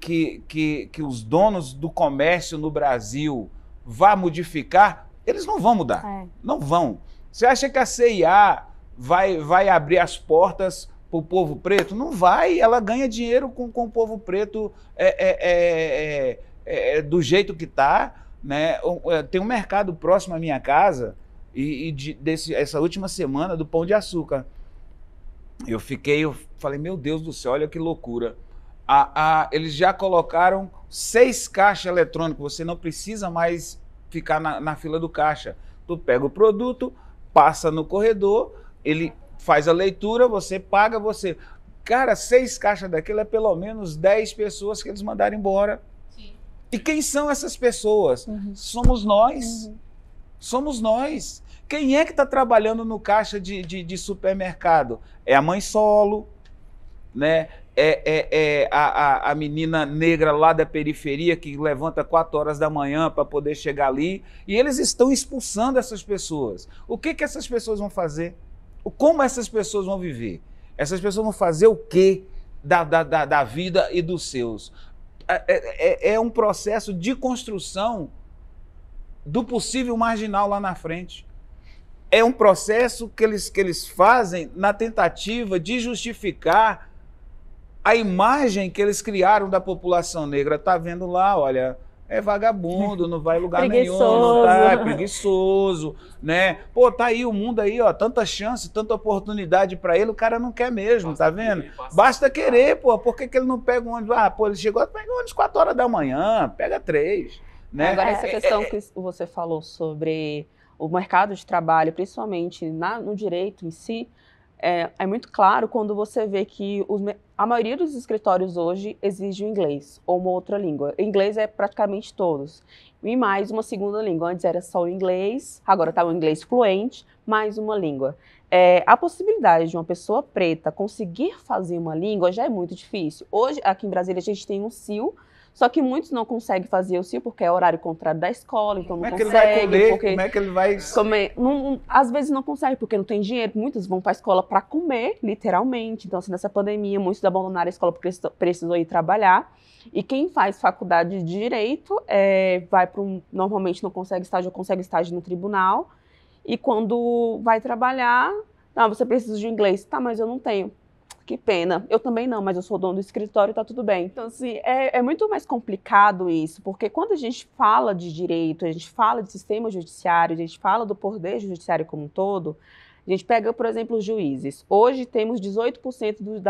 os donos do comércio no Brasil vá modificar? Eles não vão mudar, não vão. Você acha que a CIA vai abrir as portas para o povo preto? Não vai, ela ganha dinheiro com o povo preto do jeito que está, né? Tem um mercado próximo à minha casa, essa última semana, do Pão de Açúcar. Eu falei, meu Deus do céu, olha que loucura. Eles já colocaram 6 caixas eletrônicas, você não precisa mais ficar na fila do caixa. Tu pega o produto, passa no corredor, ele faz a leitura, você paga, você... Cara, 6 caixas daquilo é pelo menos 10 pessoas que eles mandaram embora. Sim. E quem são essas pessoas? Uhum. Somos nós. Uhum. Somos nós. Quem é que está trabalhando no caixa de supermercado? É a mãe solo, né? A menina negra lá da periferia que levanta 4 horas da manhã para poder chegar ali, e eles estão expulsando essas pessoas. O que essas pessoas vão fazer? Como essas pessoas vão viver? Essas pessoas vão fazer o quê da vida e dos seus? É um processo de construção do possível marginal lá na frente. É um processo que eles fazem na tentativa de justificar a imagem que eles criaram da população negra. Tá vendo lá, olha, é vagabundo, não vai em lugar nenhum, não tá, é preguiçoso, né? Pô, tá aí o mundo aí, ó, tanta chance, tanta oportunidade para ele, o cara não quer mesmo, tá vendo? Basta querer, pô, por que ele não pega um ônibus? Ah, pô, ele chegou, pega um ônibus 4 horas da manhã, pega 3, né? Agora, essa questão que você falou sobre o mercado de trabalho, principalmente no direito em si, é muito claro quando você vê que a maioria dos escritórios hoje exige o inglês ou uma outra língua. Inglês é praticamente todos. E mais uma segunda língua. Antes era só o inglês, agora está o inglês fluente, mais uma língua. A possibilidade de uma pessoa preta conseguir fazer uma língua já é muito difícil. Hoje, aqui em Brasília, a gente tem um CIL, só que muitos não conseguem fazer o CIL porque é horário contrário da escola, então não consegue. Como é que ele vai comer? Como é que ele vai comer? Às vezes não consegue porque não tem dinheiro. Muitos vão para a escola para comer, literalmente. Então, assim, nessa pandemia, muitos abandonaram a escola porque precisam ir trabalhar. E quem faz faculdade de Direito vai para normalmente não consegue estágio ou consegue estágio no tribunal. E quando vai trabalhar, você precisa de inglês. Tá, mas eu não tenho. Que pena. Eu também não, mas eu sou dono do escritório e tá tudo bem. Então, assim, é muito mais complicado isso, porque quando a gente fala de direito, a gente fala de sistema judiciário, a gente fala do poder judiciário como um todo, a gente pega, por exemplo, os juízes. Hoje temos 18%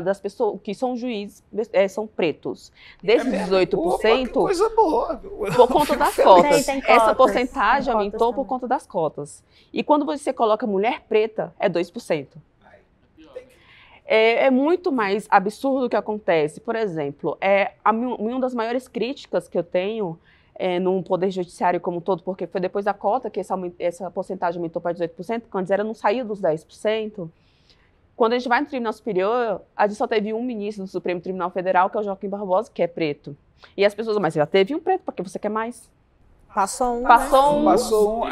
das pessoas que são juízes são pretos. Desses 18%... Opa, que coisa boa! Por conta das cotas. Essa porcentagem aumentou por conta das cotas. E quando você coloca mulher preta, é 2%. É muito mais absurdo o que acontece. Por exemplo, uma das maiores críticas que eu tenho no Poder Judiciário como um todo, porque foi depois da cota que essa porcentagem aumentou para 18%, quando não saía dos 10%. Quando a gente vai no Tribunal Superior, a gente só teve um ministro do Supremo Tribunal Federal, que é o Joaquim Barbosa, que é preto. E as pessoas, mas já teve um preto, porque você quer mais? Passou um. Passou um.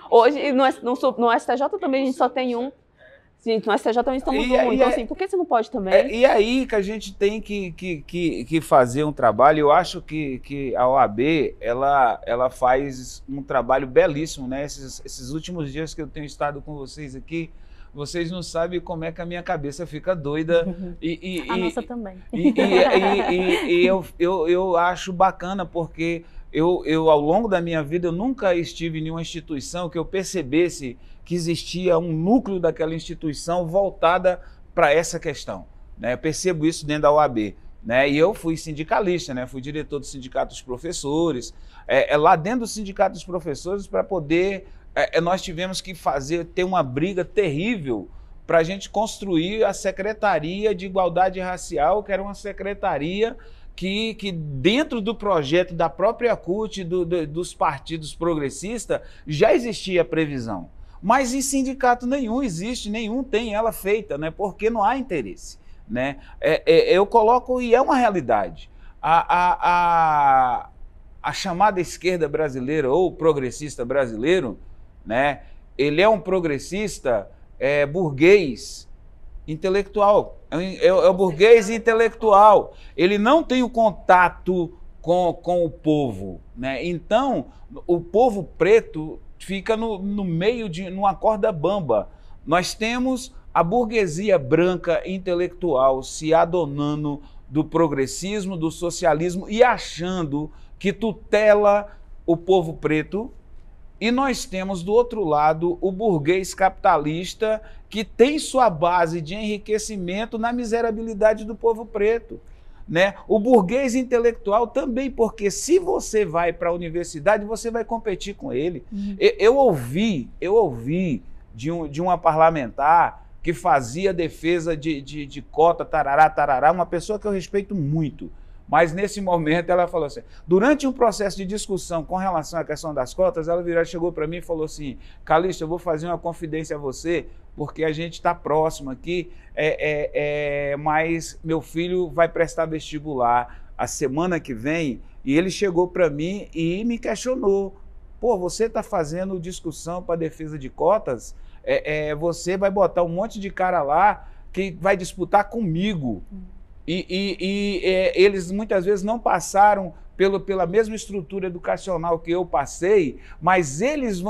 Hoje, no STJ também a gente só tem um. Gente, no STJ também estamos um. Então, assim, por que você não pode também? E aí que a gente tem que fazer um trabalho. Eu acho que a OAB, ela faz um trabalho belíssimo, né? Esses últimos dias que eu tenho estado com vocês aqui, vocês não sabem como é que a minha cabeça fica doida. A nossa também. E eu acho bacana, porque eu, ao longo da minha vida, eu nunca estive em nenhuma instituição que eu percebesse que existia um núcleo daquela instituição voltada para essa questão, né? Eu percebo isso dentro da OAB, né? E eu fui sindicalista, né? Fui diretor do Sindicato dos Professores. Lá dentro do Sindicato dos Professores, para poder... nós tivemos que ter uma briga terrível para a gente construir a Secretaria de Igualdade Racial, que era uma secretaria que dentro do projeto da própria CUT, dos partidos progressistas, já existia a previsão. Mas em sindicato nenhum existe, nenhum tem ela feita, né? Porque não há interesse, né? Eu coloco, e é uma realidade, a chamada esquerda brasileira ou progressista brasileiro, né? Ele é um progressista burguês intelectual, é o burguês intelectual. Ele não tem o contato com o povo, né? Então, o povo preto fica no meio numa corda bamba. Nós temos a burguesia branca intelectual se adonando do progressismo, do socialismo e achando que tutela o povo preto. E nós temos do outro lado o burguês capitalista que tem sua base de enriquecimento na miserabilidade do povo preto, né? O burguês intelectual também, porque se você vai para a universidade, você vai competir com ele. Eu ouvi de uma parlamentar que fazia defesa de cota, tarará, tarará, uma pessoa que eu respeito muito, Mas nesse momento ela falou assim, durante um processo de discussão com relação à questão das cotas, ela chegou para mim e falou assim, Calixto, eu vou fazer uma confidência a você, porque a gente está próximo aqui, mas meu filho vai prestar vestibular a semana que vem, e ele chegou para mim e me questionou, pô, você está fazendo discussão para defesa de cotas, você vai botar um monte de cara lá que vai disputar comigo. Eles muitas vezes não passaram pela mesma estrutura educacional que eu passei, mas eles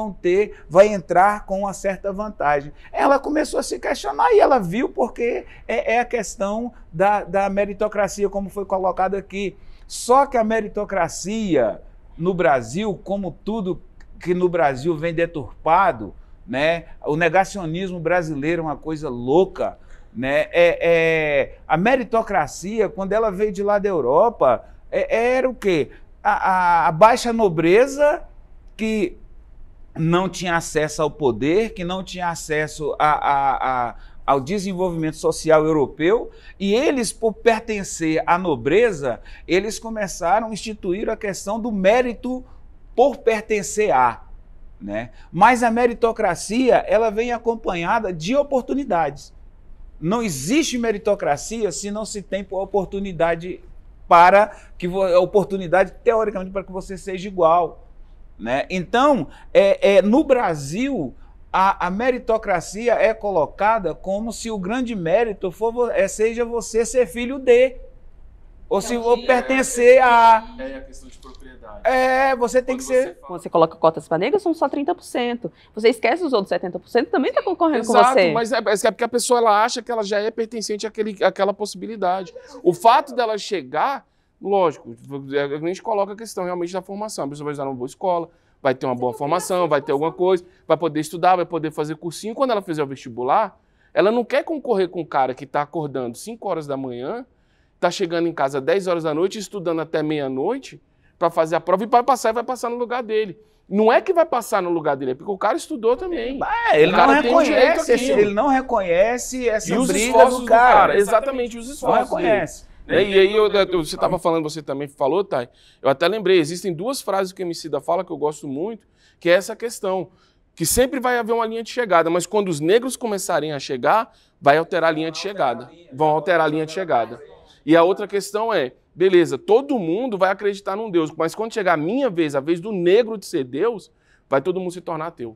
vai entrar com uma certa vantagem. Ela começou a se questionar e ela viu porque é a questão da meritocracia, como foi colocado aqui. Só que a meritocracia no Brasil, como tudo que no Brasil vem deturpado, né? O negacionismo brasileiro é uma coisa louca, né? A meritocracia, quando ela veio de lá da Europa, era o quê? A baixa nobreza que não tinha acesso ao poder, que não tinha acesso ao desenvolvimento social europeu, e eles, por pertencer à nobreza, eles começaram a instituir a questão do mérito por pertencer a, né? Mas a meritocracia, ela vem acompanhada de oportunidades. Não existe meritocracia se não se tem oportunidade teoricamente, para que você seja igual, né? Então, no Brasil, a meritocracia é colocada como se o grande mérito seja você ser filho de, ou se pertencer a... É a questão de propriedade. Você tem que ser... Quando você coloca cotas para negros, são só 30%. Você esquece os outros 70%, também está concorrendo Exato, com você. Mas é porque a pessoa ela acha que ela já é pertencente àquela possibilidade. O fato dela chegar, lógico, a gente coloca a questão realmente da formação. A pessoa vai estudar numa boa escola, vai ter uma boa formação, vai ter alguma coisa, vai poder estudar, vai poder fazer cursinho. Quando ela fizer o vestibular, ela não quer concorrer com um cara que está acordando 5 horas da manhã, está chegando em casa 10 horas da noite, estudando até meia-noite para fazer a prova e vai passar no lugar dele. Não é que vai passar no lugar dele, é porque o cara estudou também. Ele não reconhece essa briga do cara. Exatamente, os esforços. Não reconhece. E aí, você estava falando, você também falou, Thay, eu até lembrei, existem 2 frases que o Emicida fala que eu gosto muito, que é essa questão, que sempre vai haver uma linha de chegada, mas quando os negros começarem a chegar, vai alterar a linha de chegada. Vão alterar a linha de chegada. E a outra questão é, beleza, todo mundo vai acreditar num Deus, mas quando chegar a minha vez, a vez do negro de ser Deus, vai todo mundo se tornar ateu.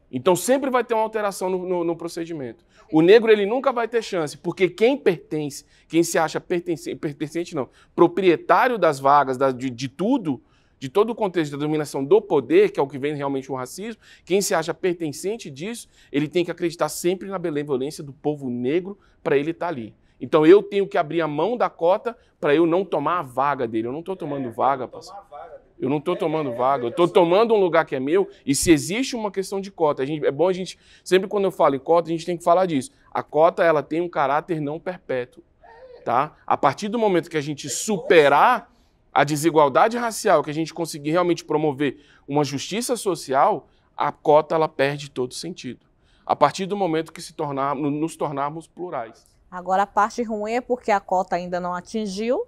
Então sempre vai ter uma alteração no procedimento. O negro ele nunca vai ter chance, porque quem pertence, quem se acha pertencente não, proprietário das vagas, de tudo, de todo o contexto da dominação do poder, que é o que vem realmente o racismo, quem se acha pertencente disso, ele tem que acreditar sempre na benevolência do povo negro para ele estar ali. Então eu tenho que abrir a mão da cota para eu não tomar a vaga dele. Eu não estou tomando vaga, parceiro. Eu não estou tomando vaga, eu estou tomando um lugar que é meu, e se existe uma questão de cota, é bom a gente, sempre quando eu falo em cota, a gente tem que falar disso. A cota, ela tem um caráter não perpétuo, tá? A partir do momento que a gente superar a desigualdade racial, que a gente conseguir realmente promover uma justiça social, a cota, ela perde todo sentido. A partir do momento que nos tornarmos plurais. Agora, a parte ruim é porque a cota ainda não atingiu,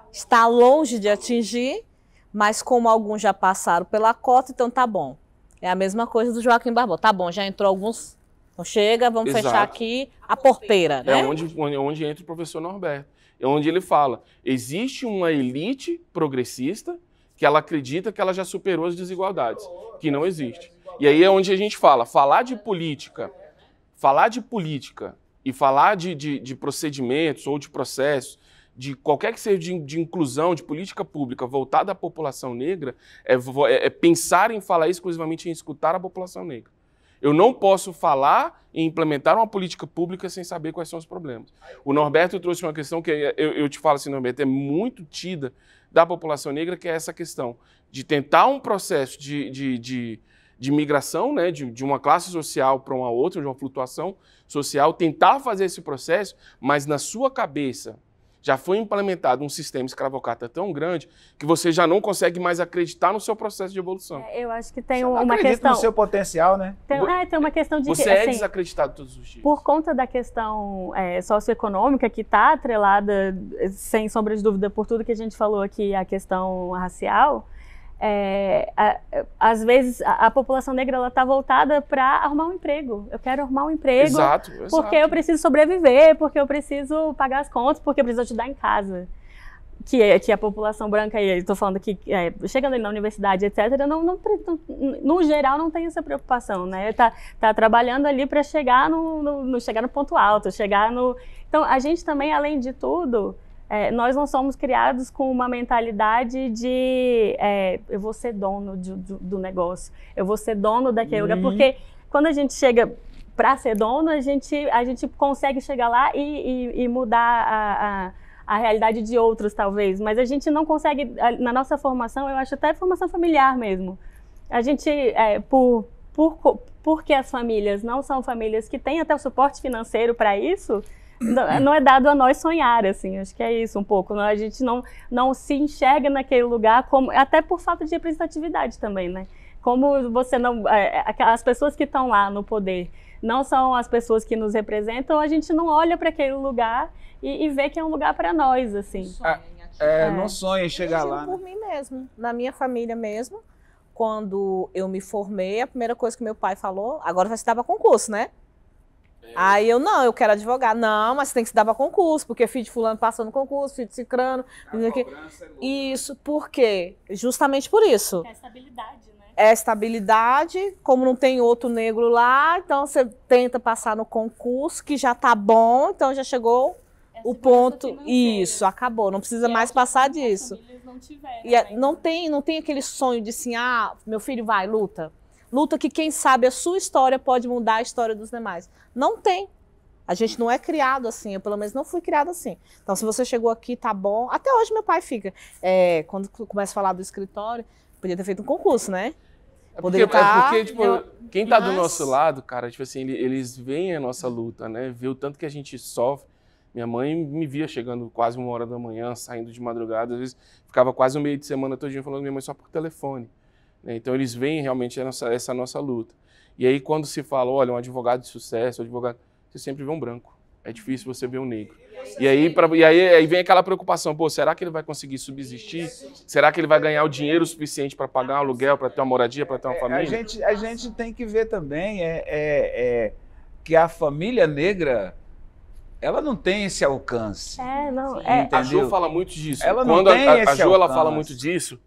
está longe de atingir, mas como alguns já passaram pela cota, então tá bom. É a mesma coisa do Joaquim Barbosa. Tá bom, já entrou alguns, então chega, vamos fechar aqui a porteira. Né? É onde entra o professor Norberto. É onde ele fala, existe uma elite progressista que ela acredita que ela já superou as desigualdades, que não existe. E aí é onde a gente falar de política e falar de procedimentos ou de processos, de qualquer que seja de inclusão, de política pública voltada à população negra, é pensar em falar exclusivamente em escutar a população negra. Eu não posso falar e implementar uma política pública sem saber quais são os problemas. O Norberto trouxe uma questão que eu te falo assim, Norberto, é muito tida da população negra, que é essa questão de tentar um processo de migração, né, de uma classe social para uma outra, de uma flutuação social, tentar fazer esse processo, mas na sua cabeça, já foi implementado um sistema escravocrata tão grande que você já não consegue mais acreditar no seu processo de evolução. Eu acho que tem Você não uma acredita questão... no seu potencial, né? Tem uma questão de Você que, é assim, desacreditado todos os dias. por conta da questão socioeconômica que está atrelada, sem sombra de dúvida, por tudo que a gente falou aqui, a questão racial, às vezes a população negra está voltada para arrumar um emprego. Eu quero arrumar um emprego Exato. porque eu preciso sobreviver, porque eu preciso pagar as contas, porque eu preciso ajudar em casa. Que a população branca, e estou falando aqui, chegando ali na universidade, etc., no geral não tem essa preocupação, né? Tá trabalhando ali para chegar no ponto alto, Então, a gente também, além de tudo, nós não somos criados com uma mentalidade de eu vou ser dono do negócio, eu vou ser dono daquele lugar, porque quando a gente chega para ser dono, a gente consegue chegar lá e mudar a realidade de outros, talvez, mas a gente não consegue, na nossa formação, eu acho até formação familiar mesmo, a gente, porque as famílias não são famílias que têm até o suporte financeiro para isso, não é dado a nós sonhar, assim, acho que é isso um pouco, a gente não se enxerga naquele lugar, até por falta de representatividade também, né? Como você não, as pessoas que estão lá no poder não são as pessoas que nos representam, a gente não olha para aquele lugar e vê que é um lugar para nós, assim. Não sonha em chegar lá. Por mim mesmo, na minha família mesmo, quando eu me formei, a primeira coisa que meu pai falou, agora vai se dar para concurso, né? Aí eu quero advogar. Não, mas você tem que se dar para concurso, porque filho de fulano passou no concurso, filho de cicrano. Isso, por quê? Justamente por isso. É estabilidade, né? É estabilidade, como não tem outro negro lá, então você tenta passar no concurso, que já tá bom, então já chegou o ponto. Isso, acabou, não precisa mais passar disso. Não tiveram, e não tem aquele sonho de assim, meu filho vai, luta. Luta que quem sabe a sua história pode mudar a história dos demais. Não tem. A gente não é criado assim, eu pelo menos não fui criado assim. Então se você chegou aqui, tá bom. Até hoje meu pai fica. Quando começa a falar do escritório, podia ter feito um concurso, né? Porque tipo, quem tá do nosso lado, cara, tipo assim, eles veem a nossa luta, né? Vê o tanto que a gente sofre. Minha mãe me via chegando quase 1h da manhã, saindo de madrugada, às vezes ficava quase um meio de semana todinho falando com minha mãe só por telefone. Então eles veem realmente essa nossa luta. E aí quando se fala, olha, um advogado de sucesso, você sempre vê um branco. É difícil você ver um negro. E aí vem aquela preocupação, será que ele vai conseguir subsistir? Será que ele vai ganhar o dinheiro suficiente para pagar um aluguel, para ter uma moradia, para ter uma família? A gente tem que ver também que a família negra, ela não tem esse alcance. A Jo fala muito disso. Ela quando não tem a esse Jo ela alcance. fala muito disso,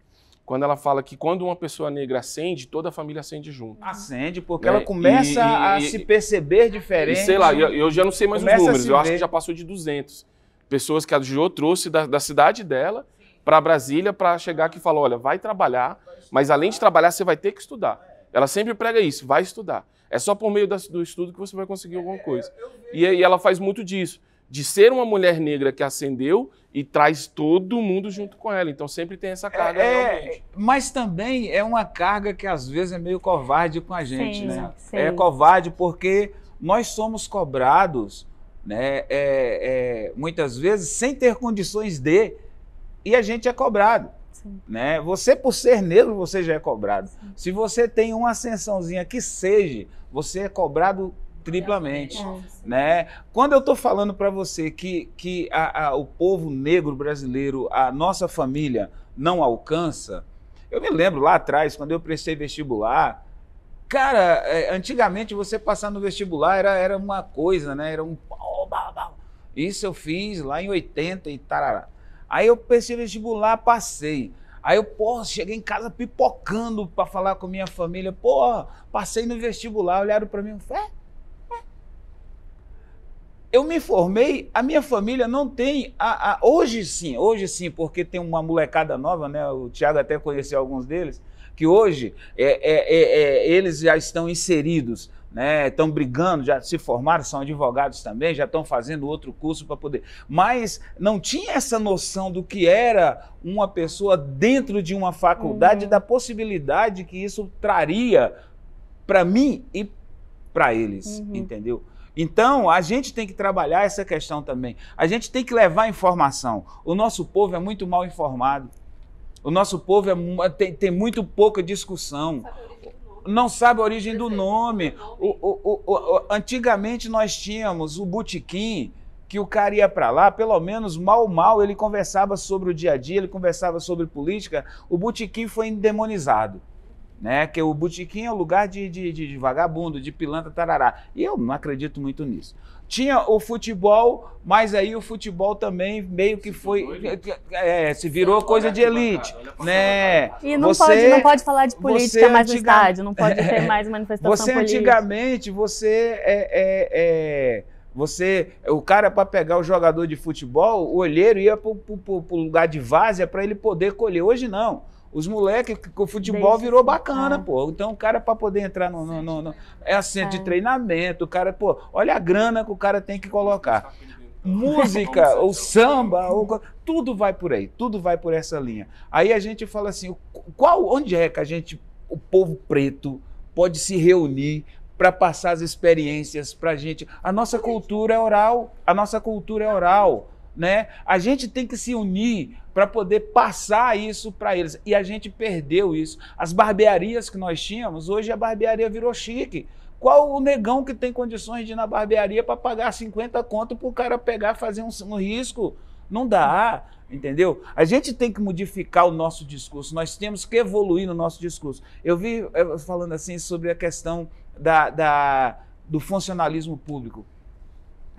quando ela fala que quando uma pessoa negra acende, toda a família acende junto. Acende, porque ela começa a se perceber diferente. E sei lá, eu já não sei mais os números, eu acho ver. que já passou de 200. Pessoas que a Jo trouxe da cidade dela para Brasília para chegar aqui e falar, olha, vai trabalhar, mas além de trabalhar, você vai ter que estudar. Ela sempre prega isso, vai estudar. É só por meio do estudo que você vai conseguir alguma coisa. E ela faz muito disso, de ser uma mulher negra que ascendeu e traz todo mundo junto com ela. Então sempre tem essa carga realmente. Mas também é uma carga que às vezes é meio covarde com a gente, Sim, né? sim. É covarde porque nós somos cobrados, né? Muitas vezes sem ter condições e a gente é cobrado. Né? Você, por ser negro, você já é cobrado. Sim. Se você tem uma ascensãozinha que seja, você é cobrado triplamente, né? Quando eu estou falando para você que o povo negro brasileiro, a nossa família não alcança, eu me lembro lá atrás, quando eu prestei vestibular, cara, antigamente você passar no vestibular era uma coisa, né? Era um... Isso eu fiz lá em 80 e tarará. Aí eu prestei vestibular, passei. Aí eu, cheguei em casa pipocando para falar com minha família, passei no vestibular, olharam para mim, eu me formei, a minha família não tem, hoje sim, porque tem uma molecada nova, né? O Thiago até conheceu alguns deles, que hoje eles já estão inseridos, né? Estão brigando, já se formaram, são advogados também, já estão fazendo outro curso para poder... Mas não tinha essa noção do que era uma pessoa dentro de uma faculdade, da possibilidade que isso traria para mim e para eles, entendeu? Então, a gente tem que trabalhar essa questão também. A gente tem que levar informação. O nosso povo é muito mal informado. O nosso povo tem muito pouca discussão. Não sabe a origem do nome. Antigamente nós tínhamos o botequim, que o cara ia para lá, pelo menos mal, ele conversava sobre o dia a dia, ele conversava sobre política. O botequim foi endemonizado, né? Que o botequim é o lugar de vagabundo, de pilantra, tarará. E eu não acredito muito nisso. Tinha o futebol, mas aí o futebol também meio que foi... se virou coisa de elite, né? E não pode falar de política mais no estádio, não pode ter mais manifestação política. Antigamente, o cara, para pegar o jogador de futebol, o olheiro ia para o lugar de várzea para ele poder colher. Hoje não. Os moleques, o futebol virou bacana, pô. Então o cara, para poder entrar no centro de treinamento, o cara, pô, olha a grana que o cara tem que colocar. Música, o samba, tudo vai por aí, tudo vai por essa linha. Aí a gente fala assim, onde é que o povo preto pode se reunir para passar as experiências para a gente? A nossa cultura é oral, né? A gente tem que se unir para poder passar isso para eles. E a gente perdeu isso. As barbearias que nós tínhamos, hoje a barbearia virou chique. Qual o negão que tem condições de ir na barbearia para pagar 50 conto para o cara pegar e fazer um risco? Não dá, entendeu? A gente tem que modificar o nosso discurso, nós temos que evoluir no nosso discurso. Eu vi falando assim sobre a questão do funcionalismo público.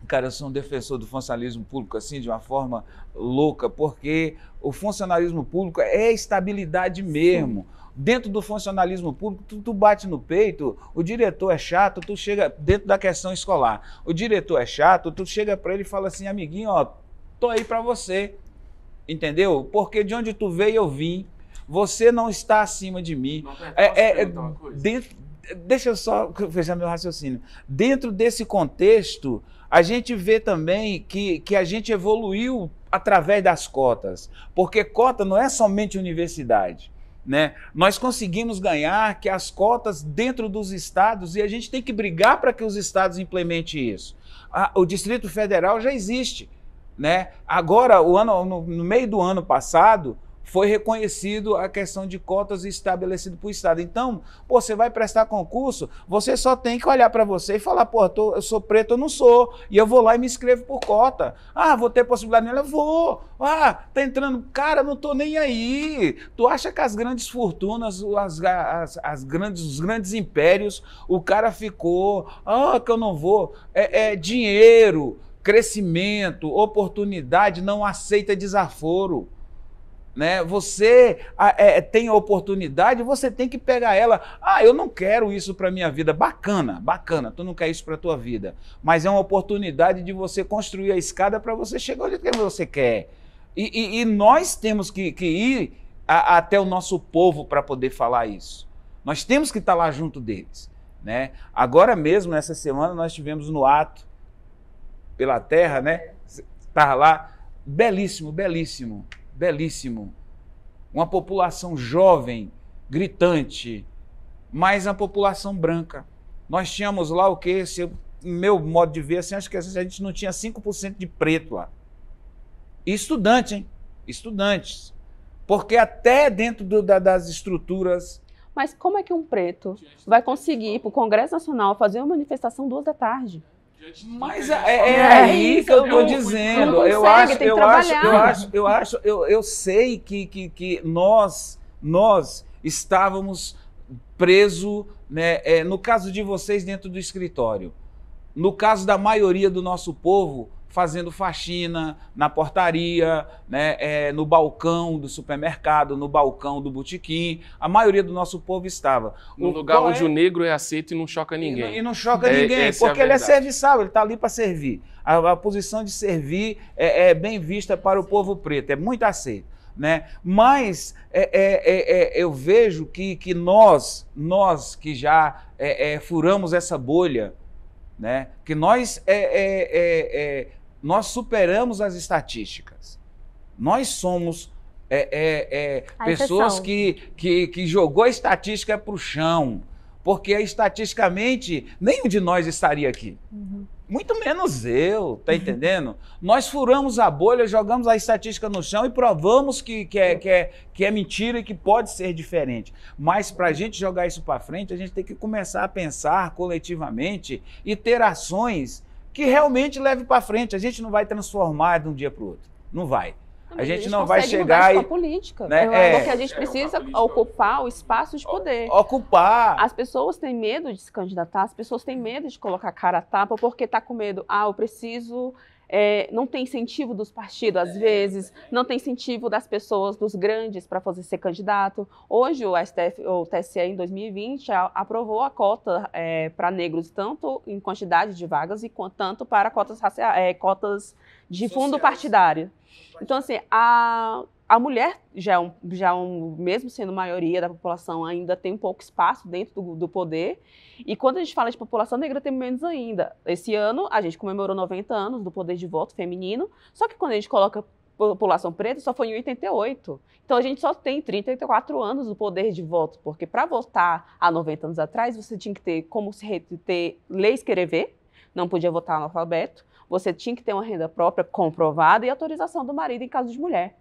Cara, eu sou um defensor do funcionalismo público assim de uma forma louca, porque o funcionalismo público é estabilidade mesmo. Sim. Dentro do funcionalismo público, tu bate no peito, o diretor é chato, tu chega dentro da questão escolar, o diretor é chato, tu chega para ele e fala assim, amiguinho, ó, tô aí para você, entendeu? Porque de onde tu veio eu vim, você não está acima de mim. Deixa eu só fechar meu raciocínio. Dentro desse contexto, a gente vê também que a gente evoluiu através das cotas, porque cota não é somente universidade, né? Nós conseguimos ganhar que as cotas dentro dos estados, e a gente tem que brigar para que os estados implementem isso. O Distrito Federal já existe, né? Agora, no meio do ano passado, foi reconhecido a questão de cotas estabelecido por Estado. Então, pô, você vai prestar concurso, você só tem que olhar para você e falar, pô, eu sou preto, eu não sou, e eu vou lá e me inscrevo por cota. Ah, vou ter possibilidade nela? Eu vou. Ah, tá entrando, cara, não tô nem aí. Tu acha que as grandes fortunas, os grandes impérios, o cara ficou, que eu não vou, dinheiro, crescimento, oportunidade, não aceita desaforo. Né? Você tem a oportunidade, você tem que pegar ela. Eu não quero isso para minha vida. Bacana, tu não quer isso para a tua vida. Mas é uma oportunidade de você construir a escada para você chegar onde você quer. E nós temos que ir até o nosso povo para poder falar isso. Nós temos que estar lá junto deles. Né? Agora mesmo, nessa semana, nós tivemos no ato pela terra, né? Estava lá, belíssimo. Uma população jovem, gritante, mas a população branca. Nós tínhamos lá o quê? Meu modo de ver, assim, acho que a gente não tinha 5% de preto lá. E estudante, hein? Estudantes. Porque até dentro das estruturas... Mas como é que um preto vai conseguir ir para o Congresso Nacional fazer uma manifestação 2 da tarde? Mas aí que eu estou dizendo. Eu sei que nós estávamos presos, né, no caso de vocês, dentro do escritório. No caso da maioria do nosso povo, fazendo faxina na portaria, né, no balcão do supermercado, no balcão do botequim. A maioria do nosso povo estava. No lugar onde o negro é aceito e não choca ninguém. E não choca ninguém, porque ele é serviçal, ele está ali para servir. A posição de servir é bem vista para o povo preto, é muito aceito. Né? Mas eu vejo que nós que já furamos essa bolha, né, que nós superamos as estatísticas. Nós somos pessoas que jogou a estatística para o chão, porque estatisticamente nenhum de nós estaria aqui. Uhum. Muito menos eu, tá entendendo? Nós furamos a bolha, jogamos a estatística no chão e provamos que é mentira e que pode ser diferente. Mas para a gente jogar isso para frente, a gente tem que começar a pensar coletivamente e ter ações que realmente levem para frente. A gente não vai transformar de um dia para o outro. Não vai. A gente não vai chegar e... política. Né? Porque a gente precisa ocupar o espaço de poder. Ocupar. As pessoas têm medo de se candidatar, as pessoas têm medo de colocar cara a tapa porque tá com medo. Eu preciso... não tem incentivo dos partidos, às vezes, não tem incentivo das pessoas, dos grandes, para fazer ser candidato. Hoje, o TSE, em 2020, aprovou a cota para negros, tanto em quantidade de vagas, e tanto para cotas de fundo partidário. Então, assim, a mulher, mesmo sendo maioria da população, ainda tem um pouco espaço dentro do poder. E quando a gente fala de população negra, tem menos ainda. Esse ano, a gente comemorou 90 anos do poder de voto feminino, só que quando a gente coloca população preta, só foi em 88. Então, a gente só tem 34 anos do poder de voto, porque para votar há 90 anos atrás, você tinha que ter ler e escrever, não podia votar analfabeto, você tinha que ter uma renda própria comprovada e autorização do marido em caso de mulher.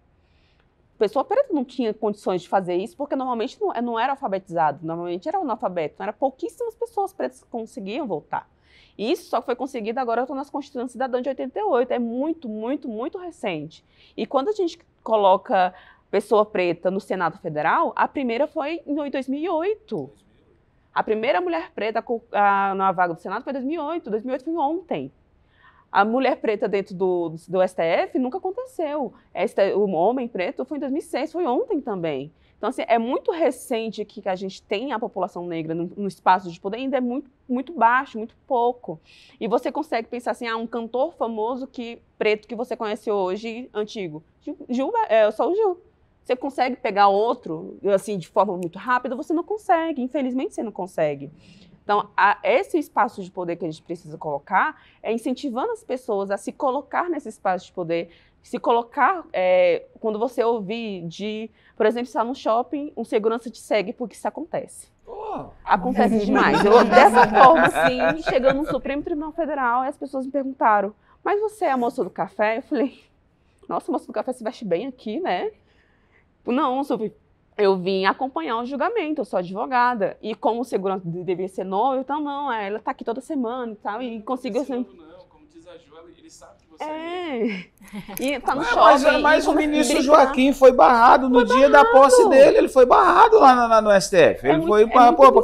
Pessoa preta não tinha condições de fazer isso porque normalmente não era alfabetizado, normalmente era analfabeto. Então, pouquíssimas pessoas pretas que conseguiam votar. E isso só foi conseguido agora nas Constituição Cidadã de 88. É muito, muito, muito recente. E quando a gente coloca pessoa preta no Senado Federal, a primeira foi em 2008. A primeira mulher preta na vaga do Senado foi em 2008. 2008 foi ontem. A mulher preta dentro do STF nunca aconteceu. O homem preto foi em 2006, foi ontem também. Então, assim, é muito recente que a gente tem a população negra no espaço de poder, ainda é muito, muito baixo, muito pouco. E você consegue pensar assim, um cantor famoso preto que você conhece hoje, antigo. Só o Gil. Você consegue pegar outro, assim, de forma muito rápida? Você não consegue, infelizmente você não consegue. Então, esse espaço de poder que a gente precisa colocar é incentivando as pessoas a se colocar nesse espaço de poder, se colocar, quando você ouvir por exemplo, estar no shopping, um segurança te segue porque isso acontece. Acontece demais. Dessa forma, assim, chegando no Supremo Tribunal Federal, as pessoas me perguntaram, mas você é a moça do café? Eu falei, nossa, moça do café se veste bem aqui, né? Não, eu vim acompanhar o julgamento, eu sou advogada. E como o segurança devia ser noivo, então não, ela tá aqui toda semana e tal, e conseguiu assim... Não, como diz a Jo, ele sabe que você é. E tá no shopping. Mas o ministro Joaquim foi barrado no dia da posse dele, ele foi barrado lá no STF. Ele foi,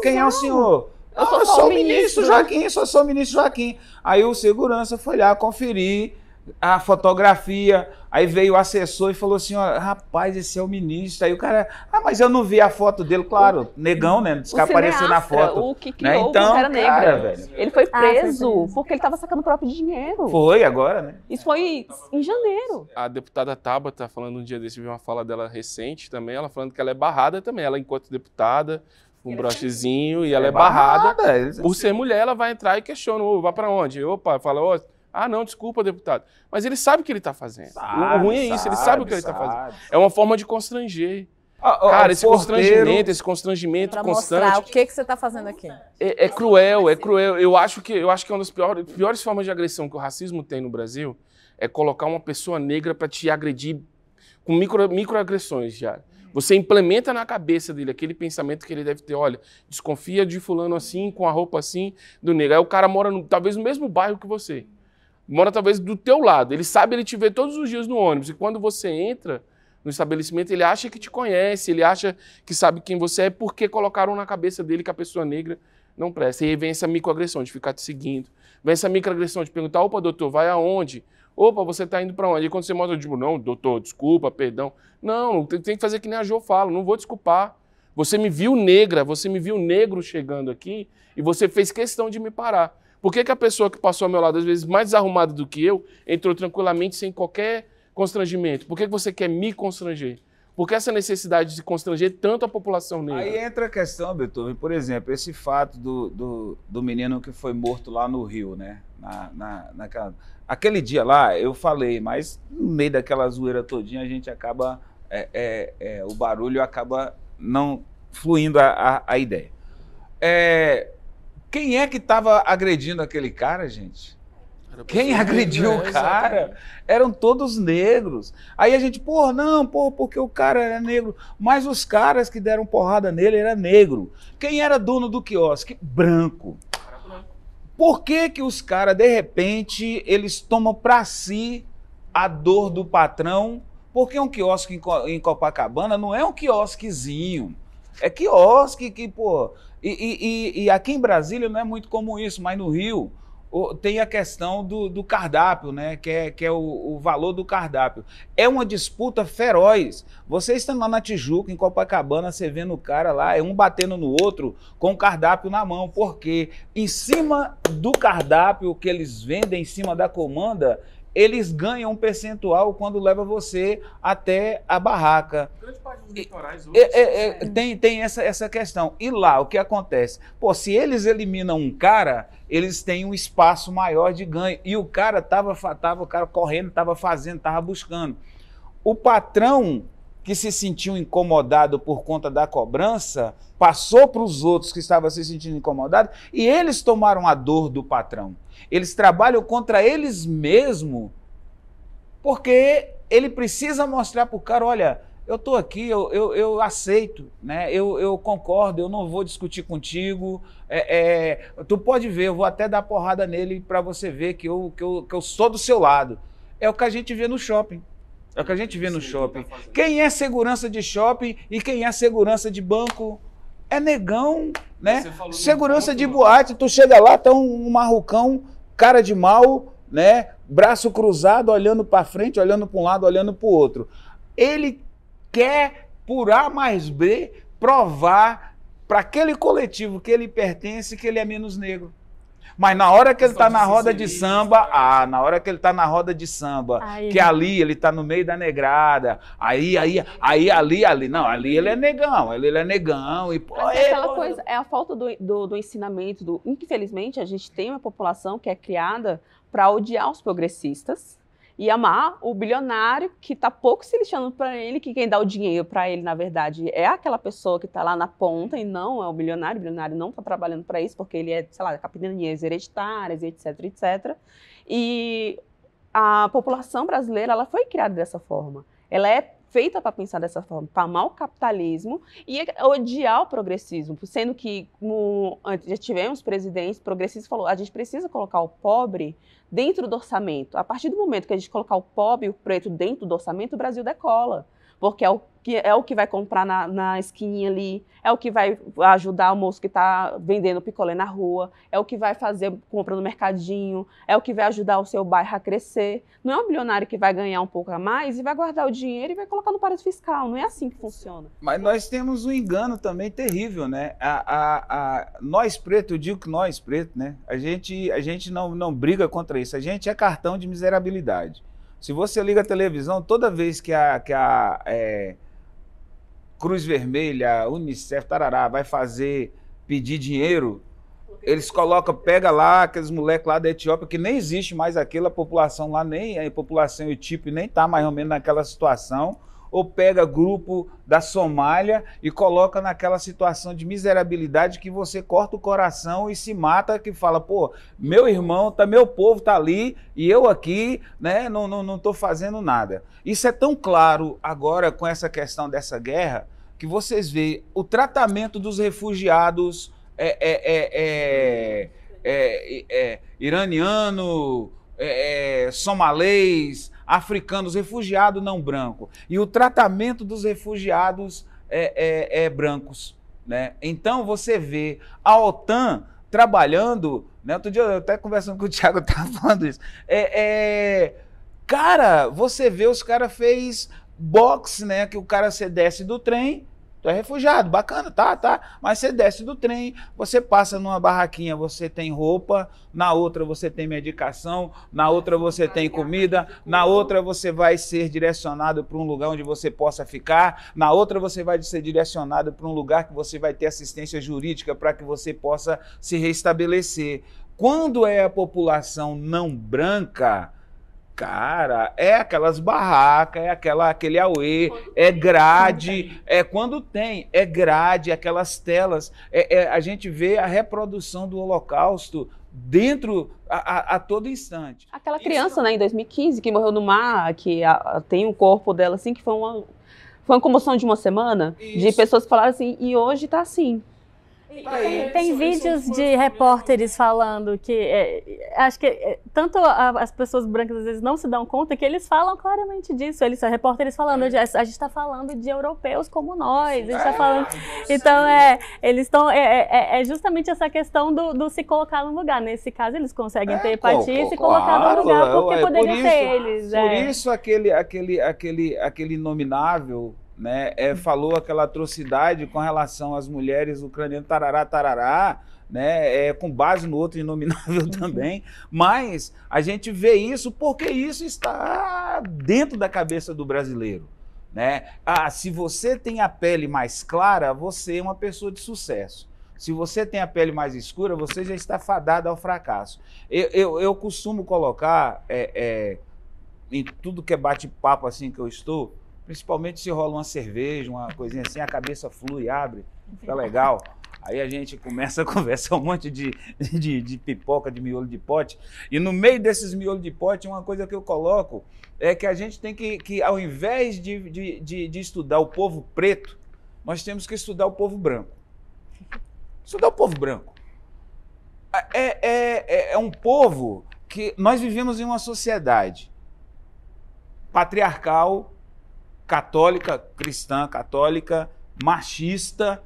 quem é o senhor? Eu sou o ministro Joaquim, sou o ministro Joaquim. Aí o segurança foi lá conferir a fotografia, aí veio o assessor e falou assim, rapaz, esse é o ministro. Aí o cara, mas eu não vi a foto dele, claro, negão, né, desapareceu na foto. O que criou o Pantera Negra. Velho. Ele foi preso porque ele estava sacando o próprio dinheiro. Foi agora, né? Isso foi em janeiro. A deputada Tabata, falando um dia desse, vi uma fala dela recente também, ela falando que ela é barrada também, ela enquanto deputada, um brochezinho, e ela é barrada. Por ser mulher, ela vai entrar e questiona, vai pra onde? Fala, não, desculpa, deputado. Mas ele sabe o que ele está fazendo. O ruim é isso, ele sabe o que ele está fazendo. É uma forma de constranger. Cara, esse constrangimento pra constante... mostrar o que você está fazendo aqui. É cruel, é cruel. Eu acho que é uma das piores formas de agressão que o racismo tem no Brasil é colocar uma pessoa negra para te agredir com microagressões, já. Você implementa na cabeça dele aquele pensamento que ele deve ter, olha, desconfia de fulano assim, com a roupa assim, do negro. Aí o cara mora talvez no mesmo bairro que você. Mora talvez do teu lado, ele sabe, ele te vê todos os dias no ônibus, e quando você entra no estabelecimento, ele acha que te conhece, ele acha que sabe quem você é, porque colocaram na cabeça dele que a pessoa negra não presta. E aí vem essa microagressão de ficar te seguindo, vem essa microagressão de perguntar, opa, doutor, vai aonde? Opa, você tá indo para onde? E quando você mostra, eu digo, não, doutor, desculpa, perdão. Não, tem que fazer que nem a Jo fala, não vou desculpar. Você me viu negra, você me viu negro chegando aqui, e você fez questão de me parar. Por que a pessoa que passou ao meu lado, às vezes mais desarrumada do que eu, entrou tranquilamente sem qualquer constrangimento? Por que você quer me constranger? Por que essa necessidade de constranger tanto a população negra? Aí entra a questão, Beethoven, por exemplo, esse fato do menino que foi morto lá no Rio, né? Aquele dia lá, eu falei, mas no meio daquela zoeira todinha, a gente acaba, o barulho acaba não fluindo a ideia. Quem é que estava agredindo aquele cara, gente? Quem agrediu o cara eram todos negros. Aí a gente, pô, não, pô, porque o cara era negro. Mas os caras que deram porrada nele era negro. Quem era dono do quiosque? Branco. Por que que os caras, de repente, eles tomam para si a dor do patrão? Porque um quiosque em Copacabana não é um quiosquezinho. É quiosque que, pô... E aqui em Brasília não é muito comum isso, mas no Rio... tem a questão do cardápio, né? Que é o valor do cardápio. É uma disputa feroz. Você estando lá na Tijuca, em Copacabana, você vendo o cara lá, é um batendo no outro com o cardápio na mão, porque em cima do cardápio que eles vendem, em cima da comanda, eles ganham um percentual quando leva você até a barraca. Grande parte dos litorais hoje. Tem essa questão. E lá, o que acontece? Pô, se eles eliminam um cara, eles têm um espaço maior de ganho. E o cara tava o cara correndo, tava fazendo, tava buscando. O patrão que se sentiu incomodado por conta da cobrança, passou para os outros que estavam se sentindo incomodados e eles tomaram a dor do patrão. Eles trabalham contra eles mesmos porque ele precisa mostrar para o cara, olha, eu estou aqui, eu aceito, né? Eu concordo, eu não vou discutir contigo, tu pode ver, eu vou até dar porrada nele para você ver que eu sou do seu lado. É o que a gente vê no shopping. É o que a gente vê no shopping. Quem é segurança de shopping e quem é segurança de banco é negão, né? Segurança de boate, tu chega lá, tá um marrucão, cara de mal, né? Braço cruzado, olhando para frente, olhando para um lado, olhando para o outro. Ele quer, por A mais B, provar para aquele coletivo que ele pertence que ele é menos negro. Mas na hora que ele está na roda de samba, na hora que ele está na roda de samba, que ali ele está no meio da negrada, ali, não, ali ele é negão, ele é negão. E, aquela coisa, é a falta do ensinamento, infelizmente a gente tem uma população que é criada para odiar os progressistas e amar o bilionário que está pouco se lixando para ele, que quem dá o dinheiro para ele, na verdade, é aquela pessoa que está lá na ponta e não é o bilionário não está trabalhando para isso, porque ele é, sei lá, capitanias hereditárias, etc, etc. E a população brasileira, ela foi criada dessa forma. Ela é feita para pensar dessa forma, para amar o capitalismo e odiar o progressismo, sendo que antes já tivemos presidentes progressistas que falou, a gente precisa colocar o pobre dentro do orçamento. A partir do momento que a gente colocar o pobre e o preto dentro do orçamento, o Brasil decola, porque é o que vai comprar na esquininha ali, é o que vai ajudar o moço que está vendendo picolé na rua, é o que vai fazer compra no mercadinho, é o que vai ajudar o seu bairro a crescer. Não é um bilionário que vai ganhar um pouco a mais e vai guardar o dinheiro e vai colocar no paraíso fiscal. Não é assim que funciona. Mas nós temos um engano também terrível, né? Nós pretos, eu digo que nós pretos, né? A gente não briga contra isso. A gente é cartão de miserabilidade. Se você liga a televisão, toda vez que a Cruz Vermelha, Unicef, tarará, vai pedir dinheiro, eles colocam, pega lá aqueles moleques lá da Etiópia, que nem existe mais aquela população lá, nem a população etíope nem está mais ou menos naquela situação, ou pega grupo da Somália e coloca naquela situação de miserabilidade que você corta o coração e se mata, que fala, pô, meu irmão, meu povo tá ali e eu aqui, né, não tô fazendo nada. Isso é tão claro agora com essa questão dessa guerra, que vocês veem o tratamento dos refugiados iraniano, somalês, africanos, refugiados não brancos. E o tratamento dos refugiados brancos, né? Então você vê a OTAN trabalhando, né? Outro dia eu até conversando com o Thiago, estava falando isso. Cara, você vê, os caras fez boxe, né? Que o cara se desce do trem, tu é refugiado, bacana, tá. Mas você desce do trem, você passa numa barraquinha, você tem roupa, na outra você tem medicação, na outra você tem comida, na outra você vai ser direcionado para um lugar onde você possa ficar, na outra você vai ser direcionado para um lugar que você vai ter assistência jurídica para que você possa se restabelecer. Quando é a população não branca, Cara, é aquelas barracas, é aquele auê, é grade, é quando tem, é grade, aquelas telas. A gente vê a reprodução do Holocausto dentro a todo instante. Aquela criança, né, em 2015, que morreu no mar, que tem o corpo dela assim, que foi uma comoção de uma semana, de pessoas que falaram assim, e hoje tá assim. Tem vídeos de repórteres falando que acho que tanto as pessoas brancas às vezes não se dão conta que eles falam claramente disso. Eles são repórteres falando, a gente está falando de europeus como nós, a gente está falando. Então eles estão justamente essa questão do se colocar no lugar. Nesse caso eles conseguem ter empatia e se colocar no lugar porque poderia ser eles. Por isso aquele inominável, né, falou aquela atrocidade com relação às mulheres ucranianas, tarará, tarará, né, com base no outro inominável também, mas a gente vê isso porque isso está dentro da cabeça do brasileiro, né? Se você tem a pele mais clara, você é uma pessoa de sucesso. Se você tem a pele mais escura, você já está fadado ao fracasso. Eu costumo colocar em tudo que é bate-papo assim que eu estou, principalmente se rola uma cerveja, uma coisinha assim, a cabeça flui, abre, fica legal. Aí a gente começa a conversar um monte de pipoca, de miolo de pote. E no meio desses miolos de pote, uma coisa que eu coloco é que a gente tem que ao invés de estudar o povo preto, nós temos que estudar o povo branco. Estudar o povo branco. É um povo que nós vivemos em uma sociedade patriarcal, católica, cristã, católica, machista,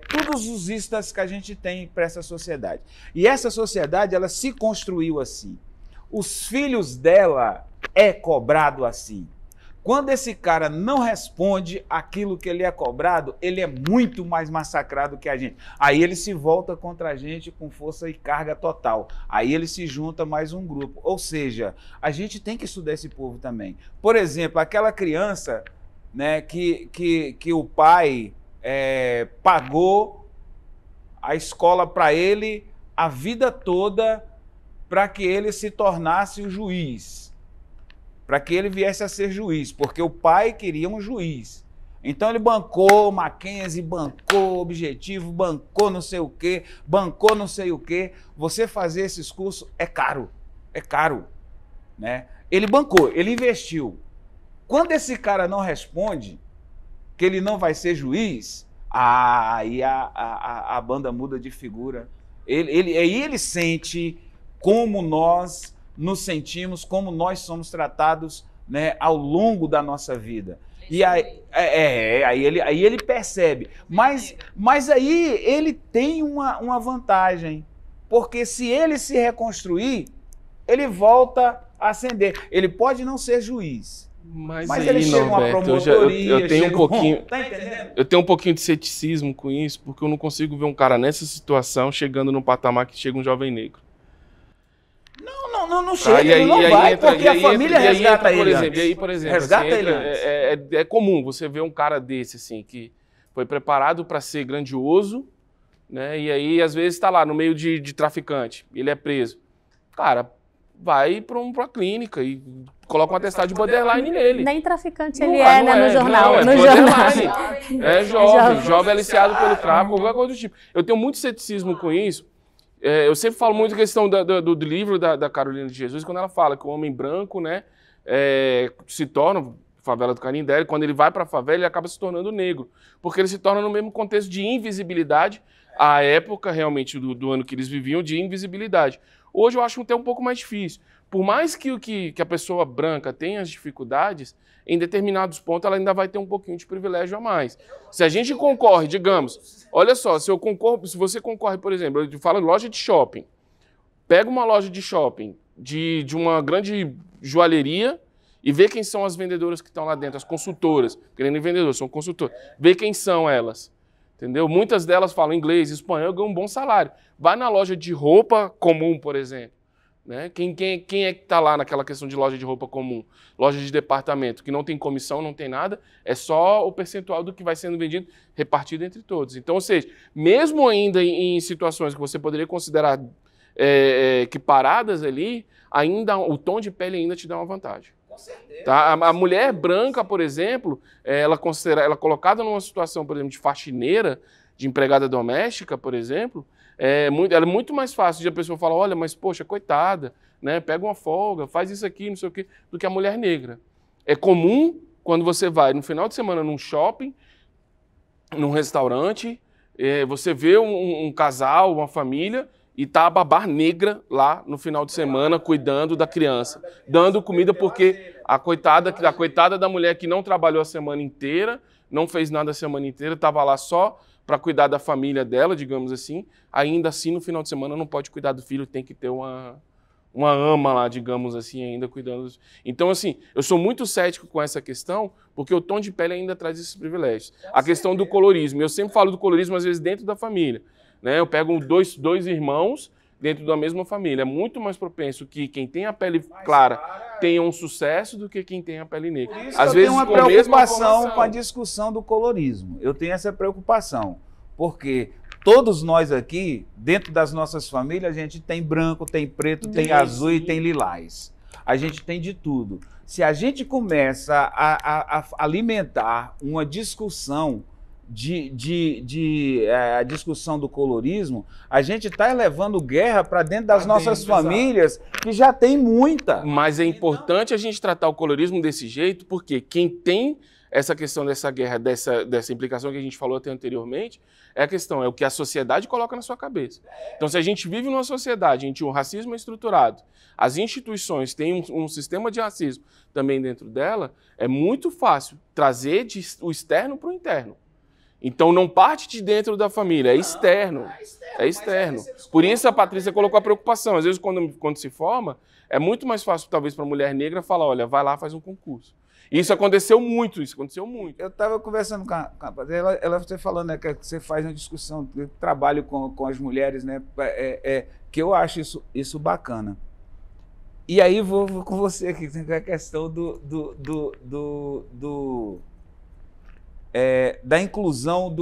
todos os istas que a gente tem para essa sociedade. E essa sociedade, ela se construiu assim. Os filhos dela é cobrado assim. Quando esse cara não responde aquilo que ele é cobrado, ele é muito mais massacrado que a gente. Aí ele se volta contra a gente com força e carga total. Aí ele se junta mais um grupo. Ou seja, a gente tem que estudar esse povo também. Por exemplo, aquela criança, né, que o pai pagou a escola para ele a vida toda para que ele se tornasse o juiz. Para que ele viesse a ser juiz, porque o pai queria um juiz. Então ele bancou Mackenzie, bancou Objetivo, bancou não sei o quê, bancou não sei o quê. Você fazer esses cursos é caro, né? Ele bancou, ele investiu. Quando esse cara não responde que ele não vai ser juiz, aí a banda muda de figura. Aí ele sente como nós nos sentimos, como nós somos tratados, né, ao longo da nossa vida. E aí ele percebe. Mas aí ele tem uma vantagem, porque se ele se reconstruir, ele volta a ascender. Ele pode não ser juiz, mas aí, ele chega uma promotoria, eu tenho um pouquinho, tá entendendo? eu tenho um pouquinho de ceticismo com isso, porque eu não consigo ver um cara nessa situação chegando num patamar que chega um jovem negro. Não chega, ele não vai, porque a família resgata ele. Por exemplo, resgata assim, ele antes. É comum você ver um cara desse, assim, que foi preparado para ser grandioso, né? E aí, às vezes, está lá no meio de traficante, ele é preso. Cara, vai para uma clínica e coloca um atestado de borderline nele. Nem traficante ele é, né, no jornal. No jornal. É jovem aliciado pelo tráfico, qualquer coisa do tipo. Eu tenho muito ceticismo com isso. Eu sempre falo muito a questão do livro da Carolina de Jesus, quando ela fala que o homem branco, né, se torna, favela do Canindé, quando ele vai para a favela, ele acaba se tornando negro, porque ele se torna no mesmo contexto de invisibilidade, a época realmente do ano que eles viviam, de invisibilidade. Hoje eu acho até um pouco mais difícil. Por mais que a pessoa branca tenha as dificuldades, em determinados pontos ela ainda vai ter um pouquinho de privilégio a mais. Se a gente concorre, digamos, olha só, se você concorre, por exemplo, eu falo em loja de shopping, pega uma loja de shopping de uma grande joalheria e vê quem são as vendedoras que estão lá dentro, as consultoras, porque nem vendedoras, são consultoras, vê quem são elas, entendeu? Muitas delas falam inglês, espanhol, ganham um bom salário. Vai na loja de roupa comum, por exemplo. Né? Quem é que está lá naquela questão de loja de roupa comum? Loja de departamento, que não tem comissão, não tem nada, é só o percentual do que vai sendo vendido, repartido entre todos. Então, ou seja, mesmo ainda em situações que você poderia considerar equiparadas ali, ainda o tom de pele ainda te dá uma vantagem. Com certeza. Tá? A mulher branca, por exemplo, ela colocada numa situação, por exemplo, de faxineira, de empregada doméstica, por exemplo, ela é muito mais fácil de a pessoa falar, olha, mas poxa, coitada, né? Pega uma folga, faz isso aqui, não sei o quê, do que a mulher negra. É comum quando você vai no final de semana num shopping, num restaurante, você vê um casal, uma família, e tá a babá negra lá no final de semana cuidando da criança, dando comida, porque a coitada da mulher que não trabalhou a semana inteira, não fez nada a semana inteira, estava lá só para cuidar da família dela, digamos assim, ainda assim no final de semana não pode cuidar do filho, tem que ter uma ama lá, digamos assim, ainda cuidando. Então, assim, eu sou muito cético com essa questão, porque o tom de pele ainda traz esses privilégios. A questão do colorismo, eu sempre falo do colorismo, às vezes, dentro da família. Né? Eu pego dois irmãos dentro da mesma família. É muito mais propenso que quem tem a pele clara tenha um sucesso do que quem tem a pele negra. Por isso às vezes, eu tenho uma preocupação com a discussão do colorismo. Eu tenho essa preocupação, porque todos nós aqui, dentro das nossas famílias, a gente tem branco, tem preto, tem azul e tem lilás. A gente tem de tudo. Se a gente começa a alimentar uma discussão a discussão do colorismo, a gente está levando guerra para dentro das nossas famílias, que já tem muita. Mas é importante a gente tratar o colorismo desse jeito, porque quem tem essa questão dessa guerra, dessa implicação que a gente falou até anteriormente, é o que a sociedade coloca na sua cabeça. Então, se a gente vive numa sociedade em que o racismo é estruturado, as instituições têm um sistema de racismo também dentro dela, é muito fácil trazer o externo para o interno. Então, não parte de dentro da família, é externo. É externo. Por isso a Patrícia colocou a preocupação. Às vezes, quando se forma, é muito mais fácil, talvez, para a mulher negra falar, olha, vai lá, faz um concurso. Isso aconteceu muito, Eu estava conversando com a Patrícia, ela você falando, né, que você faz uma discussão, eu trabalho com as mulheres, né, que eu acho isso bacana. E aí vou com você aqui, tem a questão da inclusão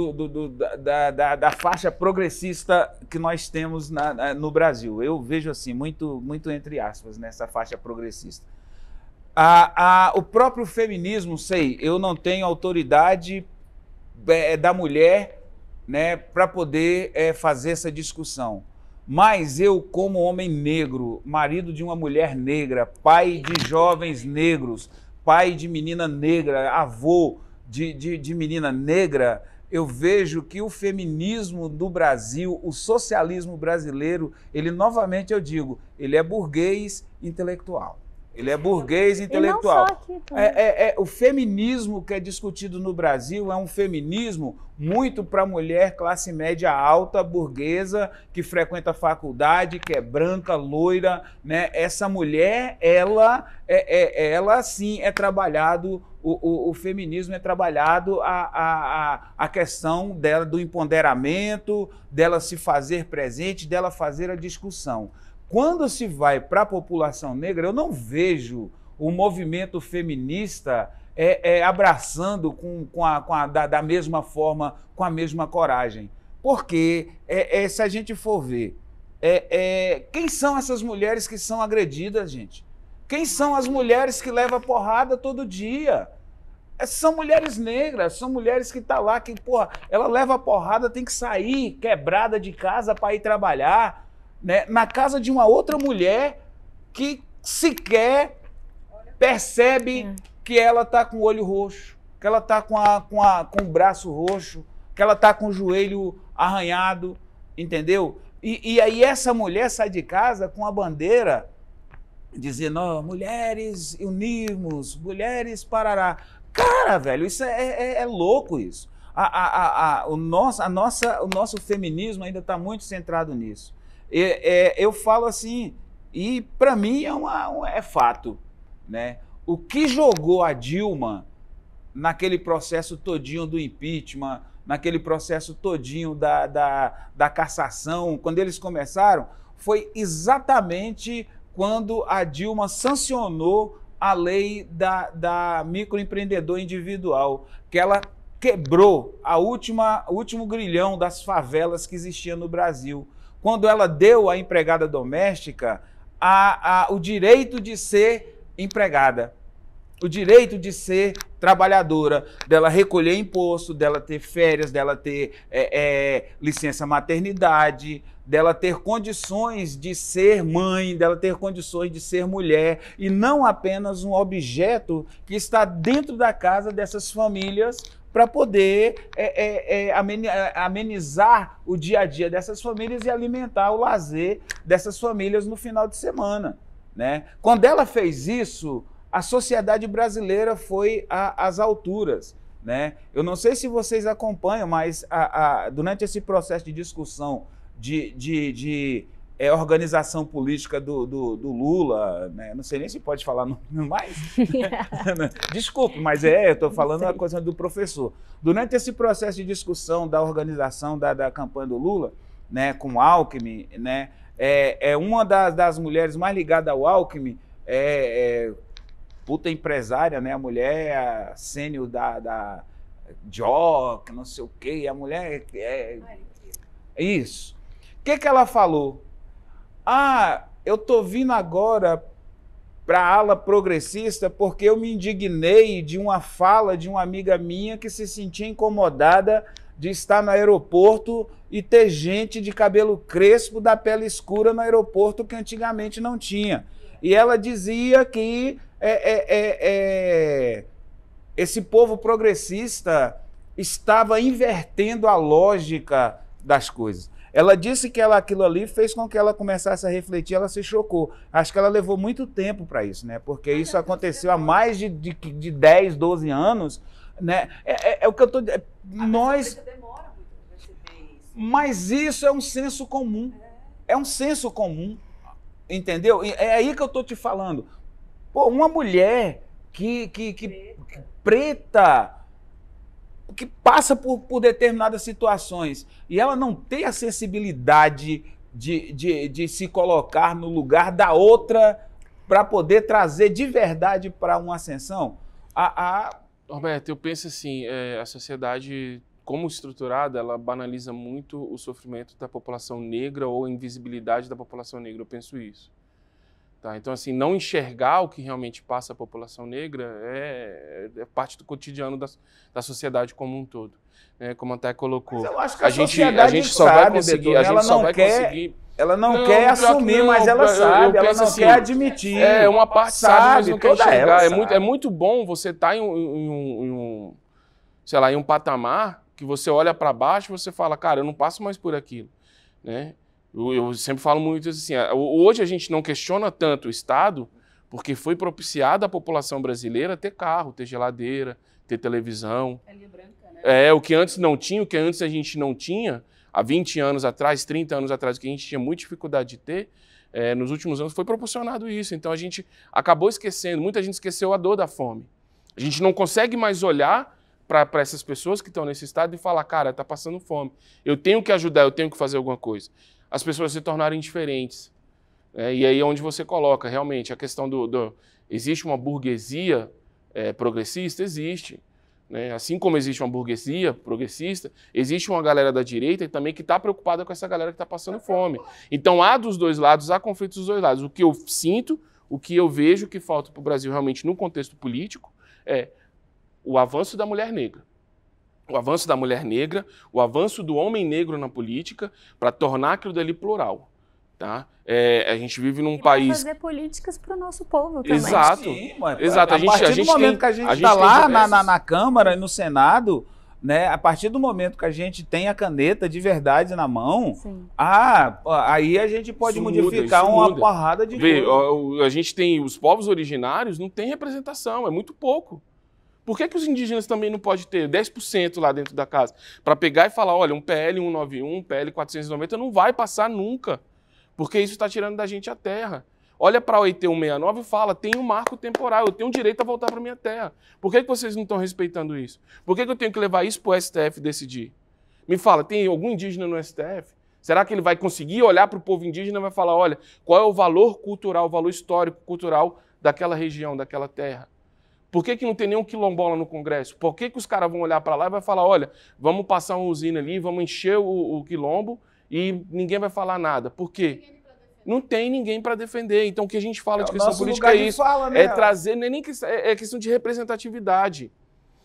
da faixa progressista que nós temos no Brasil. Eu vejo assim, muito entre aspas, nessa faixa progressista. O próprio feminismo, eu não tenho autoridade da mulher, né, para poder fazer essa discussão. Mas eu, como homem negro, marido de uma mulher negra, pai de jovens negros, pai de menina negra, avô de menina negra, eu vejo que o feminismo do Brasil, o socialismo brasileiro, ele, novamente eu digo, ele é burguês intelectual. Ele é burguês intelectual. O feminismo que é discutido no Brasil é um feminismo muito para a mulher classe média alta, burguesa, que frequenta a faculdade, que é branca, loira, né? Essa mulher, ela sim é trabalhado, o feminismo é trabalhado a questão dela, do empoderamento, dela se fazer presente, dela fazer a discussão. Quando se vai para a população negra, eu não vejo o movimento feminista abraçando da mesma forma, com a mesma coragem. Porque, se a gente for ver, quem são essas mulheres que são agredidas, gente? Quem são as mulheres que levam porrada todo dia? São mulheres negras, são mulheres que estão lá, que, porra, ela leva porrada, tem que sair quebrada de casa para ir trabalhar, né, na casa de uma outra mulher que sequer percebe que ela está com o olho roxo, que ela está com o braço roxo, que ela está com o joelho arranhado, entendeu? E aí essa mulher sai de casa com a bandeira dizendo, oh, mulheres unimos, mulheres parará. Cara, velho, isso é louco isso. O nosso feminismo ainda está muito centrado nisso. Eu falo assim, e para mim é fato, né? O que jogou a Dilma naquele processo todinho do impeachment, naquele processo todinho da cassação, quando eles começaram, foi exatamente quando a Dilma sancionou a lei da microempreendedor individual, que ela quebrou o último grilhão das favelas que existia no Brasil. quando ela deu à empregada doméstica o direito de ser empregada, o direito de ser trabalhadora, dela recolher imposto, dela ter férias, dela ter licença maternidade, dela ter condições de ser mãe, dela ter condições de ser mulher, e não apenas um objeto que está dentro da casa dessas famílias para poder amenizar o dia a dia dessas famílias e alimentar o lazer dessas famílias no final de semana, né? Quando ela fez isso, a sociedade brasileira foi às alturas, né? Eu não sei se vocês acompanham, mas durante esse processo de discussão de organização política do Lula, né? Não sei nem se pode falar mais. Desculpe, mas eu estou falando a coisa do professor. Durante esse processo de discussão da organização da campanha do Lula, né, com o Alckmin, né, uma das mulheres mais ligadas ao Alckmin, puta empresária, né, a mulher sênior da Joc, não sei o quê, a mulher isso. O que ela falou? Eu tô vindo agora para a ala progressista porque eu me indignei de uma fala de uma amiga minha que se sentia incomodada de estar no aeroporto e ter gente de cabelo crespo, da pele escura no aeroporto que antigamente não tinha. E ela dizia que esse povo progressista estava invertendo a lógica das coisas. Ela disse que aquilo ali fez com que ela começasse a refletir, ela se chocou. Acho que ela levou muito tempo para isso, né? Porque isso aconteceu há mais de 10, 12 anos, né? É o que eu estou dizendo. Mas isso é um senso comum. É um senso comum. Entendeu? É aí que eu estou te falando. Pô, uma mulher preta, que passa por determinadas situações e ela não tem a sensibilidade de se colocar no lugar da outra para poder trazer de verdade para uma ascensão. Roberto, eu penso assim, a sociedade, como estruturada, ela banaliza muito o sofrimento da população negra ou a invisibilidade da população negra, eu penso isso. Tá, então, assim, não enxergar o que realmente passa a população negra é parte do cotidiano da sociedade como um todo. Né? Como até colocou. Mas eu acho que a gente só vai conseguir. Ela não quer assumir, mas ela sabe, ela não quer admitir. Uma parte sabe, mas não quer enxergar. É muito bom você estar em um patamar que você olha para baixo e você fala, cara, eu não passo mais por aquilo. Né? Eu sempre falo muito assim, hoje a gente não questiona tanto o Estado porque foi propiciada a população brasileira ter carro, ter geladeira, ter televisão. Pele branca, né? O que antes não tinha, o que antes a gente não tinha, há 20 anos atrás, 30 anos atrás, o que a gente tinha muita dificuldade de ter, nos últimos anos foi proporcionado isso. Então a gente acabou esquecendo, muita gente esqueceu a dor da fome. A gente não consegue mais olhar para essas pessoas que estão nesse estado e falar, cara, está passando fome, eu tenho que ajudar, eu tenho que fazer alguma coisa. As pessoas se tornarem diferentes. E aí é onde você coloca, realmente, a questão existe uma burguesia progressista? Existe. Né? Assim como existe uma burguesia progressista, existe uma galera da direita também que está preocupada com essa galera que está passando fome. Então há dos dois lados, há conflitos dos dois lados. O que eu sinto, o que eu vejo que falta para o Brasil realmente no contexto político é o avanço da mulher negra. O avanço da mulher negra, o avanço do homem negro na política para tornar aquilo dali plural. Tá? A gente vive num país... fazer políticas para o nosso povo também. Exato. Sim, Exato. A partir do momento que a gente está lá na Câmara e no Senado, né, a partir do momento que a gente tem a caneta de verdade na mão, aí a gente pode modificar uma porrada de coisa. A gente tem os povos originários, não tem representação, é muito pouco. Por que os indígenas também não podem ter 10% lá dentro da casa? Para pegar e falar, olha, um PL 191, um PL 490 não vai passar nunca, porque isso está tirando da gente a terra. Olha para a OIT 169 e fala, tem um marco temporal, eu tenho direito a voltar para minha terra. Por que vocês não estão respeitando isso? Por que eu tenho que levar isso para o STF decidir? Me fala, tem algum indígena no STF? Será que ele vai conseguir olhar para o povo indígena e vai falar, olha, qual é o valor cultural, o valor histórico, cultural daquela região, daquela terra? Por que não tem nenhum quilombola no Congresso? Por que os caras vão olhar para lá e vai falar, olha, vamos passar uma usina ali, vamos encher o quilombo e ninguém vai falar nada. Por quê? Não tem ninguém para defender. Então, o que a gente fala de questão política é isso. É trazer, não é nem é questão de representatividade.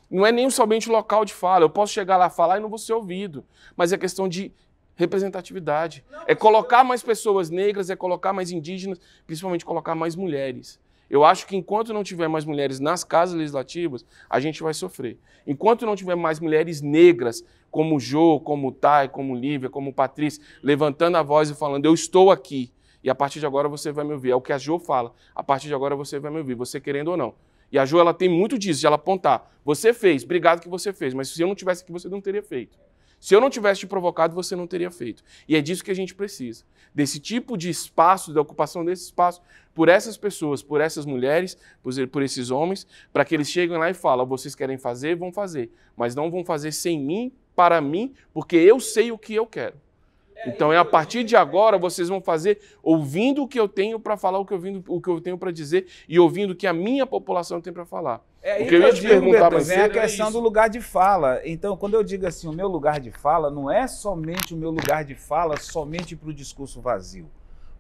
Não é nem somente local de fala. Eu posso chegar lá, falar e não vou ser ouvido. Mas é questão de representatividade. É colocar mais pessoas negras, é colocar mais indígenas, principalmente colocar mais mulheres. Eu acho que enquanto não tiver mais mulheres nas casas legislativas, a gente vai sofrer. Enquanto não tiver mais mulheres negras, como Jo, como Thay, como Lívia, como Patrícia, levantando a voz e falando, eu estou aqui, e a partir de agora você vai me ouvir. É o que a Jo fala, a partir de agora você vai me ouvir, você querendo ou não. E a Jo, ela tem muito disso, de ela apontar, você fez, obrigado que você fez, mas se eu não tivesse aqui, você não teria feito. Se eu não tivesse te provocado, você não teria feito. E é disso que a gente precisa. Desse tipo de espaço, da ocupação desse espaço, por essas pessoas, por essas mulheres, por esses homens, para que eles cheguem lá e falem, vocês querem fazer, vão fazer. Mas não vão fazer sem mim, para mim, porque eu sei o que eu quero. Então, a partir de agora, vocês vão fazer ouvindo o que eu tenho para falar, o que eu tenho para dizer e ouvindo o que a minha população tem para falar. O que eu ia te perguntar mais cedo é a questão do lugar de fala. Então, quando eu digo assim, o meu lugar de fala, não é somente o meu lugar de fala somente para o discurso vazio.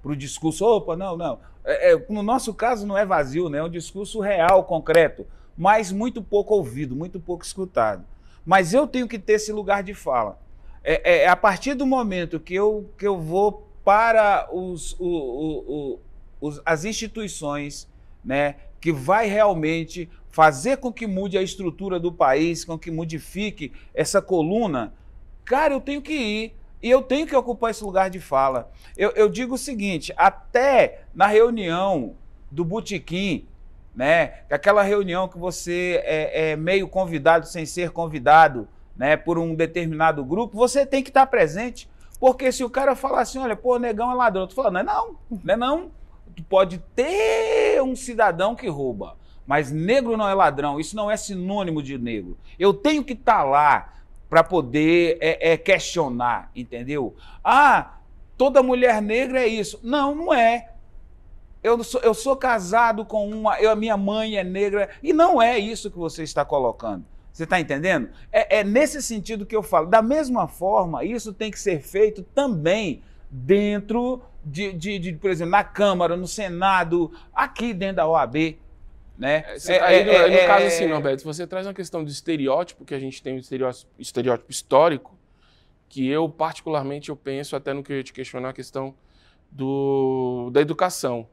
Para o discurso, opa, não. No nosso caso não é vazio, né? É um discurso real, concreto, mas muito pouco ouvido, muito pouco escutado. Mas eu tenho que ter esse lugar de fala. A partir do momento que eu vou para as instituições, né, que vai realmente fazer com que mude a estrutura do país, com que modifique essa coluna, cara, eu tenho que ir e eu tenho que ocupar esse lugar de fala. Eu digo o seguinte, até na reunião do botequim, né, aquela reunião que você é meio convidado sem ser convidado, né, por um determinado grupo, você tem que estar presente, porque se o cara falar assim, olha, pô, negão é ladrão, tu fala, não é não, tu pode ter um cidadão que rouba, mas negro não é ladrão, isso não é sinônimo de negro. Eu tenho que estar lá para poder questionar, entendeu? Ah, toda mulher negra é isso. Não, não é. Eu sou casado com a minha mãe é negra, e não é isso que você está colocando. Você está entendendo? É nesse sentido que eu falo. Da mesma forma, isso tem que ser feito também dentro por exemplo, na Câmara, no Senado, aqui dentro da OAB. Né? No caso assim, Norberto, você traz uma questão do estereótipo, que a gente tem um estereótipo histórico, que eu particularmente penso, até no que eu ia te questionar, a questão da educação.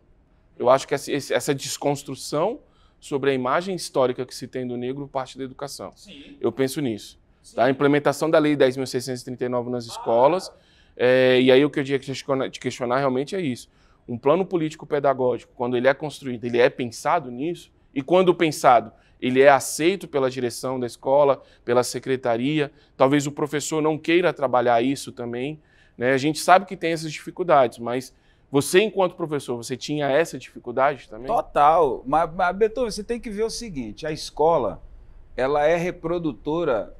Eu acho que essa desconstrução sobre a imagem histórica que se tem do negro parte da educação. Sim. Eu penso nisso. Tá? A implementação da Lei 10.639 nas escolas, e aí o que eu ia te questionar realmente é isso. Um plano político pedagógico, quando ele é construído, ele é pensado nisso, e quando pensado, ele é aceito pela direção da escola, pela secretaria, talvez o professor não queira trabalhar isso também, né? A gente sabe que tem essas dificuldades, mas você, enquanto professor, você tinha essa dificuldade também? Total. Mas Beethoven, você tem que ver o seguinte, a escola, ela é reprodutora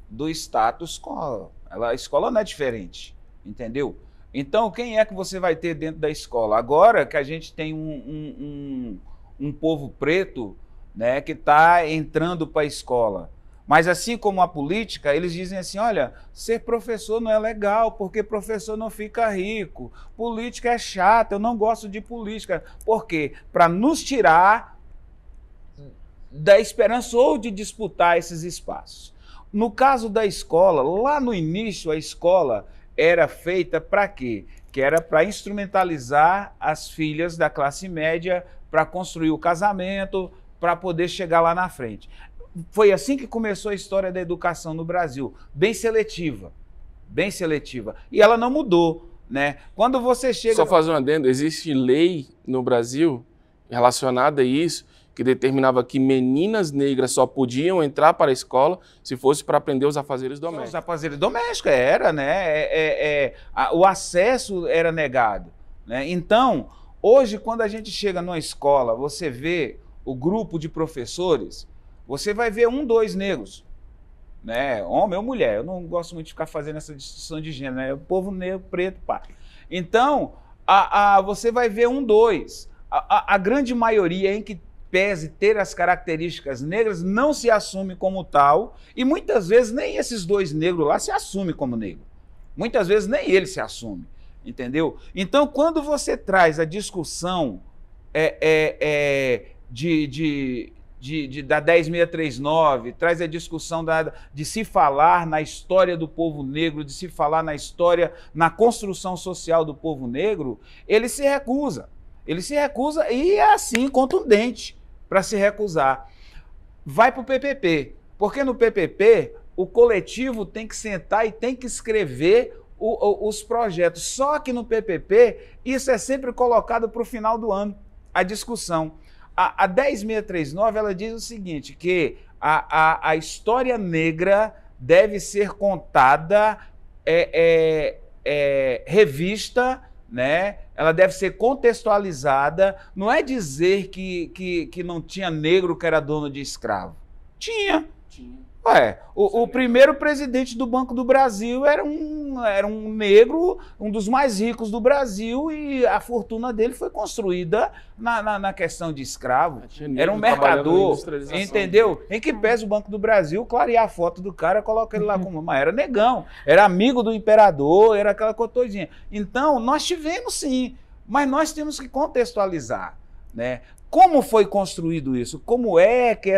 do status quo. A escola não é diferente, entendeu? Então, quem é que você vai ter dentro da escola? Agora que a gente tem um povo preto, né, que está entrando para a escola. Mas assim como a política, eles dizem assim, olha, ser professor não é legal, porque professor não fica rico. Política é chata, eu não gosto de política. Por quê? Para nos tirar da esperança ou de disputar esses espaços. No caso da escola, lá no início, a escola era feita para quê? Que era para instrumentalizar as filhas da classe média para construir o casamento, para poder chegar lá na frente. Foi assim que começou a história da educação no Brasil, bem seletiva, bem seletiva. E ela não mudou, né? Quando você chega... Só fazer um adendo, existe lei no Brasil relacionada a isso, que determinava que meninas negras só podiam entrar para a escola se fosse para aprender os afazeres domésticos. Os afazeres domésticos, era, né? O acesso era negado, né? Então, hoje, quando a gente chega numa escola, você vê o grupo de professores, você vai ver 1, 2 negros, né? Homem ou mulher. Eu não gosto muito de ficar fazendo essa distinção de gênero, né? O povo negro, preto, pá. Então, você vai ver 1, 2. A grande maioria, em que pese ter as características negras, não se assume como tal, e muitas vezes nem esses 2 negros lá se assumem como negro, Muitas vezes nem ele se assume, entendeu? Então, quando você traz a discussão da 10639, traz a discussão de se falar na história do povo negro, de se falar na história, na construção social do povo negro, ele se recusa. Ele se recusa e é assim, contundente, para se recusar. Vai para o PPP, porque no PPP o coletivo tem que sentar e tem que escrever os projetos. Só que no PPP isso é sempre colocado para o final do ano, a discussão. A 10639, ela diz o seguinte, que a história negra deve ser contada, revista, né? Ela deve ser contextualizada. Não é dizer que não tinha negro que era dono de escravo. Tinha. Ué, o primeiro presidente do Banco do Brasil era um negro, um dos mais ricos do Brasil, e a fortuna dele foi construída na questão de escravo. Era um mercador, entendeu? Em que pese o Banco do Brasil clarear a foto do cara, coloca ele lá como... Mas era negão, era amigo do imperador, era aquela coisa todinha. Então, nós tivemos sim, mas nós temos que contextualizar, né? Como foi construído isso? Como é que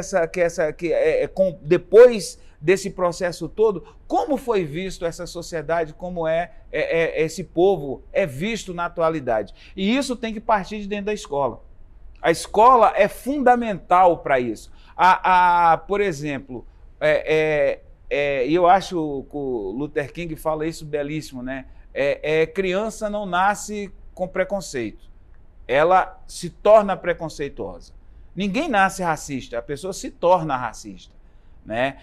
depois desse processo todo, como foi visto essa sociedade, como esse povo é visto na atualidade? E isso tem que partir de dentro da escola. A escola é fundamental para isso. Por exemplo, eu acho que o Luther King fala isso belíssimo, né? Criança não nasce com preconceito. Ela se torna preconceituosa. Ninguém nasce racista, a pessoa se torna racista, né?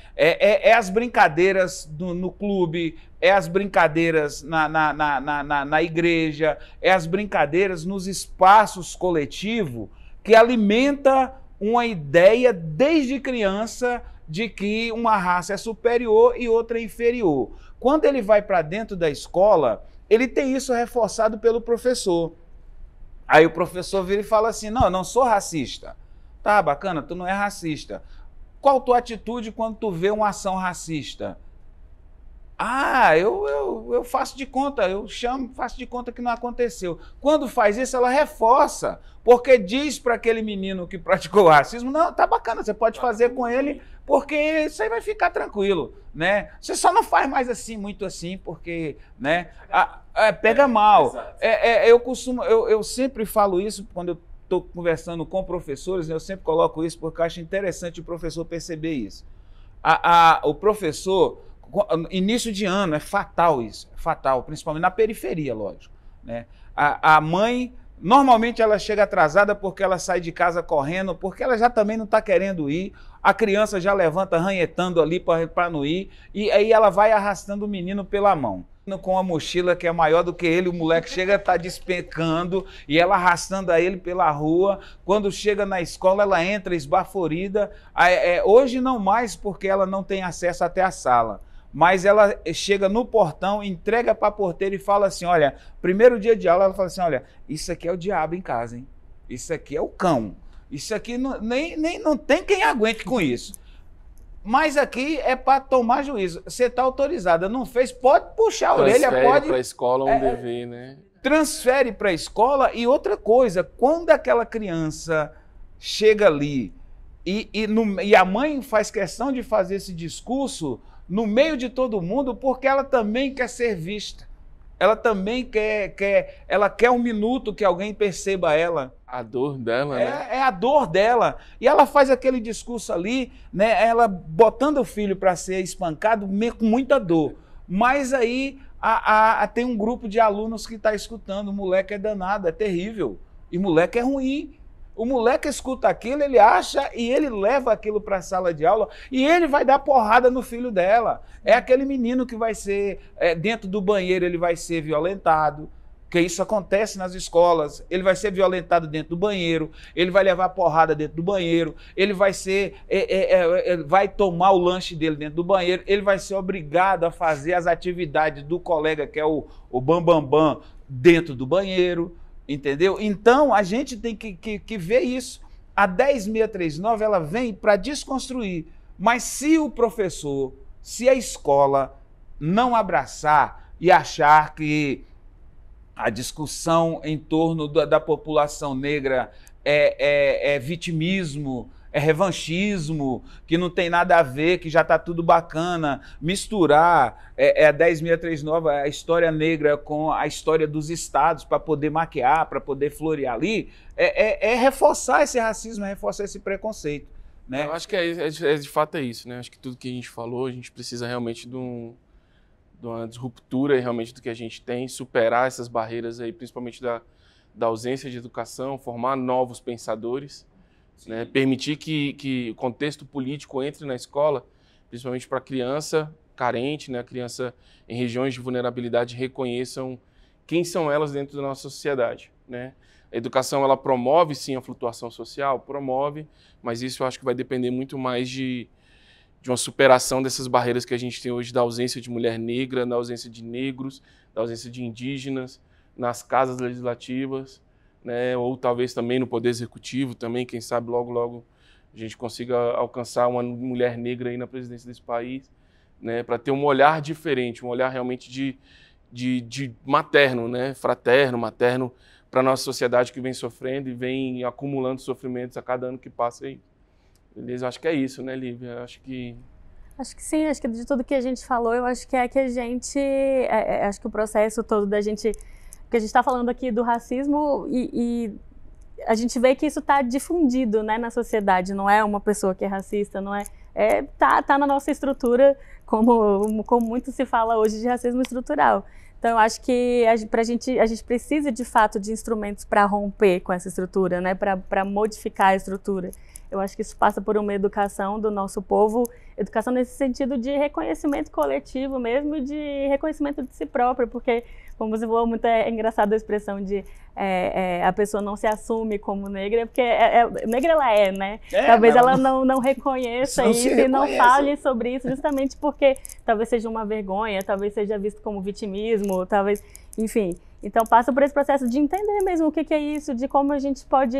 As brincadeiras no clube, as brincadeiras na igreja, as brincadeiras nos espaços coletivos que alimenta uma ideia desde criança de que uma raça é superior e outra é inferior. Quando ele vai para dentro da escola, ele tem isso reforçado pelo professor. Aí o professor vira e fala assim, não, eu não sou racista. Tá, bacana, tu não é racista. Qual tua atitude quando tu vê uma ação racista? Ah, eu faço de conta, faço de conta que não aconteceu. Quando faz isso, ela reforça, porque diz para aquele menino que praticou o racismo, não, tá bacana, você pode fazer com ele, porque isso aí vai ficar tranquilo, né? Você só não faz mais assim, muito assim, porque, né? Pega mal. Eu sempre falo isso quando eu estou conversando com professores, eu sempre coloco isso porque eu acho interessante o professor perceber isso. O professor, início de ano, é fatal isso, é fatal, principalmente na periferia, lógico, né? A mãe, normalmente ela chega atrasada porque ela sai de casa correndo, porque ela já também não está querendo ir, a criança já levanta ranhetando ali para não ir, e aí ela vai arrastando o menino pela mão. Com a mochila que é maior do que ele, o moleque chega a estar despencando e ela arrastando a ele pela rua. Quando chega na escola, ela entra esbaforida. Hoje não mais, porque ela não tem acesso até a sala. Mas ela chega no portão, entrega para a porteira e fala assim, olha, primeiro dia de aula, ela fala assim, olha, isso aqui é o diabo em casa, hein? Isso aqui é o cão. Isso aqui não tem quem aguente com isso. Mas aqui é para tomar juízo. Você está autorizada, não fez, pode puxar a orelha, pode... Transfere para a escola um dever, né? Transfere para a escola. E outra coisa, quando aquela criança chega ali e a mãe faz questão de fazer esse discurso no meio de todo mundo, porque ela também quer ser vista. Ela também quer um minuto que alguém perceba ela. A dor dela, né? É a dor dela. E ela faz aquele discurso ali, né? Ela botando o filho para ser espancado com muita dor. Mas aí tem um grupo de alunos que está escutando. O moleque é danado, é terrível. E o moleque é ruim. O moleque escuta aquilo, ele acha e ele leva aquilo para a sala de aula e ele vai dar porrada no filho dela. É aquele menino que vai ser, dentro do banheiro, ele vai ser violentado, porque isso acontece nas escolas. Ele vai ser violentado dentro do banheiro, ele vai levar porrada dentro do banheiro, ele vai ser, vai tomar o lanche dele dentro do banheiro, ele vai ser obrigado a fazer as atividades do colega, que é o bambambam, dentro do banheiro. Entendeu? Então, a gente tem que ver isso. A 10639, ela vem para desconstruir. Mas se o professor, se a escola não abraçar, e achar que a discussão em torno da população negra é vitimismo, é revanchismo, que não tem nada a ver, que já está tudo bacana, misturar a 10.639, a história negra com a história dos estados para poder maquiar, para poder florear ali, é reforçar esse racismo, é reforçar esse preconceito. Né? Eu acho que de fato é isso, né? Acho que tudo que a gente falou, a gente precisa realmente de uma disruptura realmente do que a gente tem, superar essas barreiras aí, principalmente da ausência de educação, formar novos pensadores, né? Permitir que o contexto político entre na escola, principalmente para a criança carente, né? A criança em regiões de vulnerabilidade reconheçam quem são elas dentro da nossa sociedade, né? A educação, ela promove, sim, a flutuação social, promove, mas isso eu acho que vai depender muito mais de uma superação dessas barreiras que a gente tem hoje, da ausência de mulher negra, da ausência de negros, da ausência de indígenas, nas casas legislativas, né? Ou talvez também no Poder Executivo, também, quem sabe logo, logo a gente consiga alcançar uma mulher negra aí na presidência desse país, né? Para ter um olhar diferente, um olhar realmente de materno, né? Fraterno, materno, para a nossa sociedade que vem sofrendo e vem acumulando sofrimentos a cada ano que passa aí. Beleza? Acho que é isso, né, Lívia? Acho que sim, acho que de tudo que a gente falou, eu acho que é que a gente, acho que o processo todo da gente, que a gente está falando aqui do racismo e a gente vê que isso está difundido, né, na sociedade, não é uma pessoa que é racista, não tá na nossa estrutura, como muito se fala hoje de racismo estrutural. Então, eu acho que a gente precisa, de fato, de instrumentos para romper com essa estrutura, né? Para modificar a estrutura. Eu acho que isso passa por uma educação do nosso povo, educação nesse sentido de reconhecimento coletivo mesmo e de reconhecimento de si próprio, porque, como você falou, muito engraçada a expressão de a pessoa não se assume como negra, porque negra ela é, né? Talvez ela não reconheça isso e não fale sobre isso, justamente porque talvez seja uma vergonha, talvez seja visto como vitimismo, talvez, enfim. Então passa por esse processo de entender mesmo o que é isso, de como a gente pode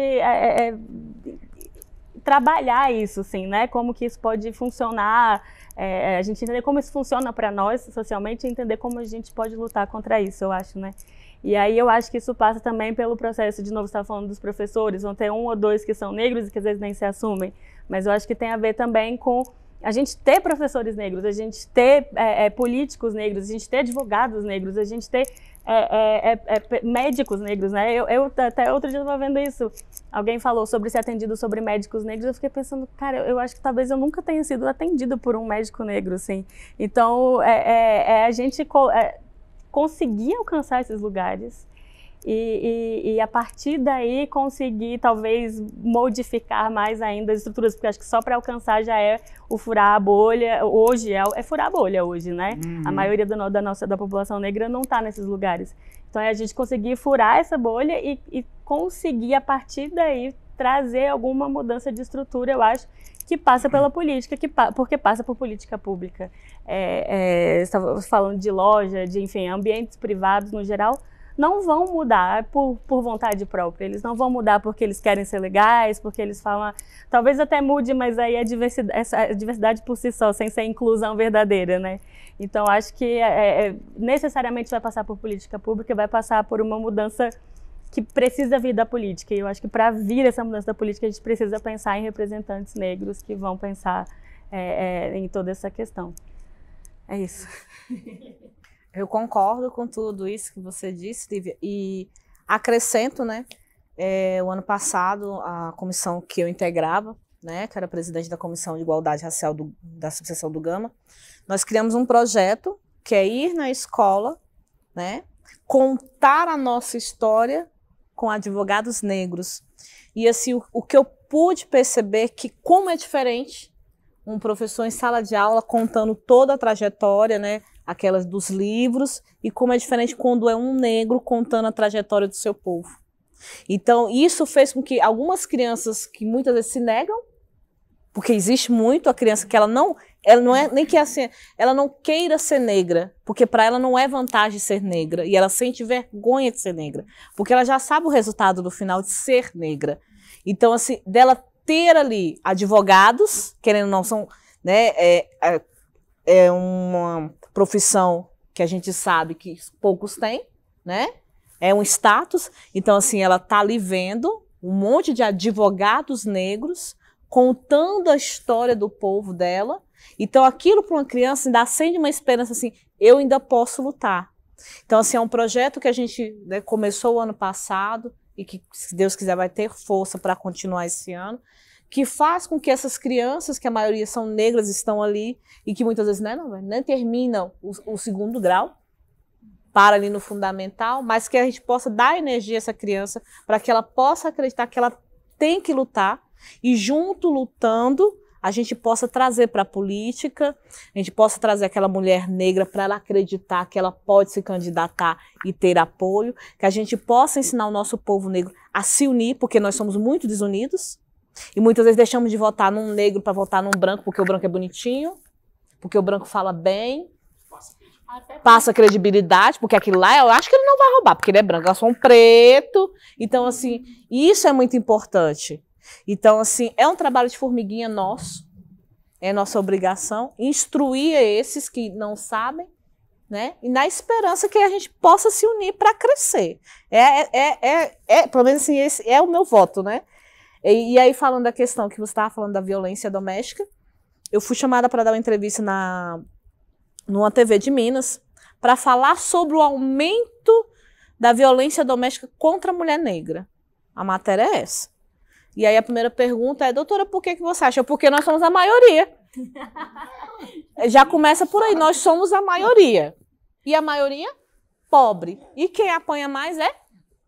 trabalhar isso, assim, né? Como que isso pode funcionar, a gente entender como isso funciona para nós socialmente e entender como a gente pode lutar contra isso, eu acho, né? E aí eu acho que isso passa também pelo processo, de novo, você estava falando dos professores, vão ter um ou dois que são negros e que às vezes nem se assumem, mas eu acho que tem a ver também com a gente ter professores negros, a gente ter políticos negros, a gente ter advogados negros, a gente ter médicos negros, né? Eu até outro dia estava vendo isso. Alguém falou sobre ser atendido sobre médicos negros, eu fiquei pensando, cara, eu acho que talvez eu nunca tenha sido atendido por um médico negro, assim. Então, a gente conseguir alcançar esses lugares e a partir daí conseguir talvez modificar mais ainda as estruturas, porque acho que só para alcançar já é o furar a bolha, hoje é furar a bolha hoje, né? Uhum. A maioria da população negra não está nesses lugares. Então é a gente conseguir furar essa bolha e conseguir a partir daí trazer alguma mudança de estrutura, eu acho, que passa pela política, porque passa por política pública. Estava falando de loja, de, enfim, ambientes privados no geral, não vão mudar por vontade própria, eles não vão mudar porque eles querem ser legais, porque eles falam, talvez até mude, mas aí a diversidade por si só, sem ser inclusão verdadeira, né? Então acho que necessariamente vai passar por política pública, vai passar por uma mudança que precisa vir da política, e eu acho que para vir essa mudança da política a gente precisa pensar em representantes negros que vão pensar em toda essa questão. É isso. Eu concordo com tudo isso que você disse, Lívia, e acrescento, né, o ano passado, a comissão que eu integrava, né, que era presidente da Comissão de Igualdade Racial da Associação do Gama, nós criamos um projeto que é ir na escola, né, contar a nossa história com advogados negros. E assim, o que eu pude perceber que como é diferente um professor em sala de aula contando toda a trajetória, né, aquelas dos livros, e como é diferente quando é um negro contando a trajetória do seu povo. Então, isso fez com que algumas crianças que muitas vezes se negam, porque existe muito a criança que ela não é nem que assim, ela não queira ser negra, porque para ela não é vantagem ser negra, e ela sente vergonha de ser negra, porque ela já sabe o resultado do final de ser negra. Então, assim, dela ter ali advogados, querendo ou não, são, né, é uma profissão que a gente sabe que poucos têm, né? É um status. Então, assim, ela está ali vendo um monte de advogados negros contando a história do povo dela. Então, aquilo para uma criança ainda acende uma esperança assim, eu ainda posso lutar. Então, assim, é um projeto que a gente, né, começou o ano passado e que, se Deus quiser, vai ter força para continuar esse ano, que faz com que essas crianças, que a maioria são negras, estão ali e que muitas vezes nem terminam o segundo grau, para ali no fundamental, mas que a gente possa dar energia a essa criança para que ela possa acreditar que ela tem que lutar e junto lutando a gente possa trazer para a política, a gente possa trazer aquela mulher negra para ela acreditar que ela pode se candidatar e ter apoio, que a gente possa ensinar o nosso povo negro a se unir, porque nós somos muito desunidos e muitas vezes deixamos de votar num negro para votar num branco, porque o branco é bonitinho, porque o branco fala bem, passa credibilidade, porque aquilo lá eu acho que ele não vai roubar, porque ele é branco, eu sou um preto. Então, assim, isso é muito importante. Então, assim, é um trabalho de formiguinha nosso, é nossa obrigação instruir esses que não sabem, né? E na esperança que a gente possa se unir para crescer. Pelo menos assim, esse é o meu voto, né? E aí, falando da questão que você estava falando da violência doméstica, eu fui chamada para dar uma entrevista numa TV de Minas, para falar sobre o aumento da violência doméstica contra a mulher negra. A matéria é essa. E aí a primeira pergunta é, doutora, por que você acha? Porque nós somos a maioria. Já começa por aí, nós somos a maioria. E a maioria, pobre. E quem apanha mais é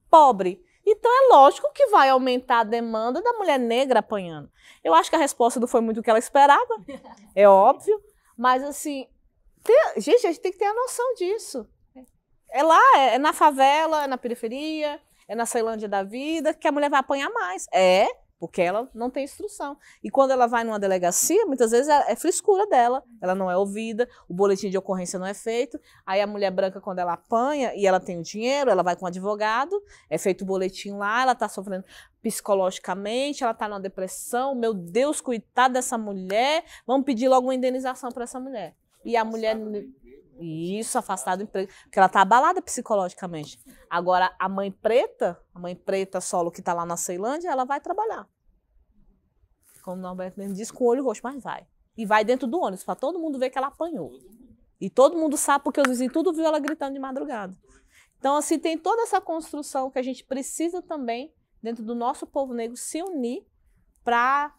pobre. Então é lógico que vai aumentar a demanda da mulher negra apanhando. Eu acho que a resposta não foi muito o que ela esperava, é óbvio, mas assim, gente, a gente tem que ter a noção disso. É lá, é na favela, é na periferia, é na Ceilândia da vida, que a mulher vai apanhar mais. Porque ela não tem instrução. E quando ela vai numa delegacia, muitas vezes é frescura dela, ela não é ouvida, o boletim de ocorrência não é feito, aí a mulher branca, quando ela apanha e ela tem o dinheiro, ela vai com um advogado, é feito o boletim lá, ela está sofrendo psicologicamente, ela está numa depressão, meu Deus, coitada dessa mulher, vamos pedir logo uma indenização para essa mulher. E a mulher... Isso, afastada do emprego, porque ela está abalada psicologicamente. Agora, a mãe preta solo que está lá na Ceilândia, ela vai trabalhar. Como o Norberto mesmo disse, com o olho roxo, mas vai. E vai dentro do ônibus, para todo mundo ver que ela apanhou. E todo mundo sabe, porque os vizinhos tudo viu ela gritando de madrugada. Então, assim, tem toda essa construção que a gente precisa também, dentro do nosso povo negro, se unir para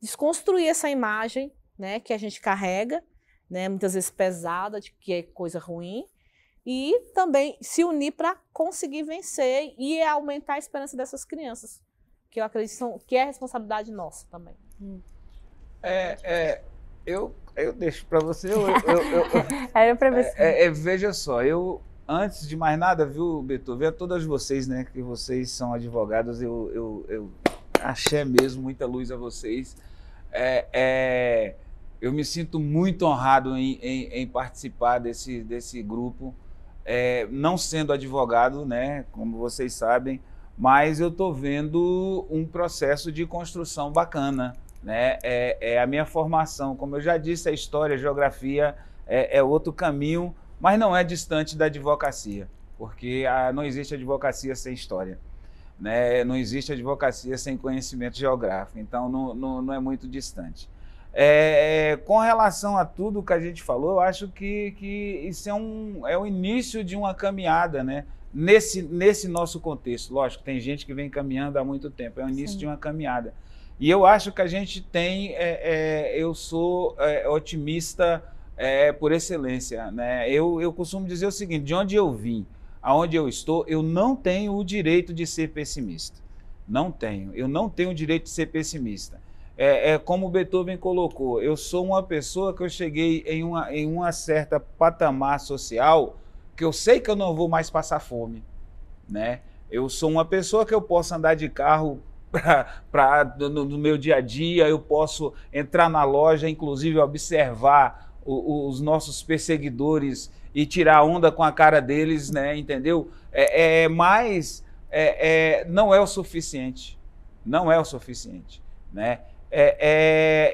desconstruir essa imagem, né, que a gente carrega, né, muitas vezes pesada, de que é coisa ruim, e também se unir para conseguir vencer e aumentar a esperança dessas crianças, que eu acredito que é responsabilidade nossa também. Eu deixo para você. Era para você. Veja só, antes de mais nada, viu, Beethoven, a todas vocês, né, que vocês são advogados, eu axé mesmo, muita luz a vocês. Eu me sinto muito honrado em participar desse grupo, não sendo advogado, né, como vocês sabem, mas eu estou vendo um processo de construção bacana, né? A minha formação, como eu já disse, a história, a geografia é outro caminho, mas não é distante da advocacia, porque não existe advocacia sem história, né? Não existe advocacia sem conhecimento geográfico, então não é muito distante. Com relação a tudo que a gente falou, eu acho que isso é o início de uma caminhada, né? Nesse nosso contexto. Lógico, tem gente que vem caminhando há muito tempo, é o início de uma caminhada. E eu acho que a gente tem, eu sou otimista por excelência, né? Eu costumo dizer o seguinte, de onde eu vim, aonde eu estou, eu não tenho o direito de ser pessimista. Não tenho, eu não tenho o direito de ser pessimista. Como o Beethoven colocou, eu sou uma pessoa que eu cheguei em uma certa patamar social que eu sei que eu não vou mais passar fome, né? Eu sou uma pessoa que eu posso andar de carro no meu dia a dia, eu posso entrar na loja, inclusive observar os nossos perseguidores e tirar onda com a cara deles, né? Entendeu? Mas não é o suficiente, não é o suficiente, né?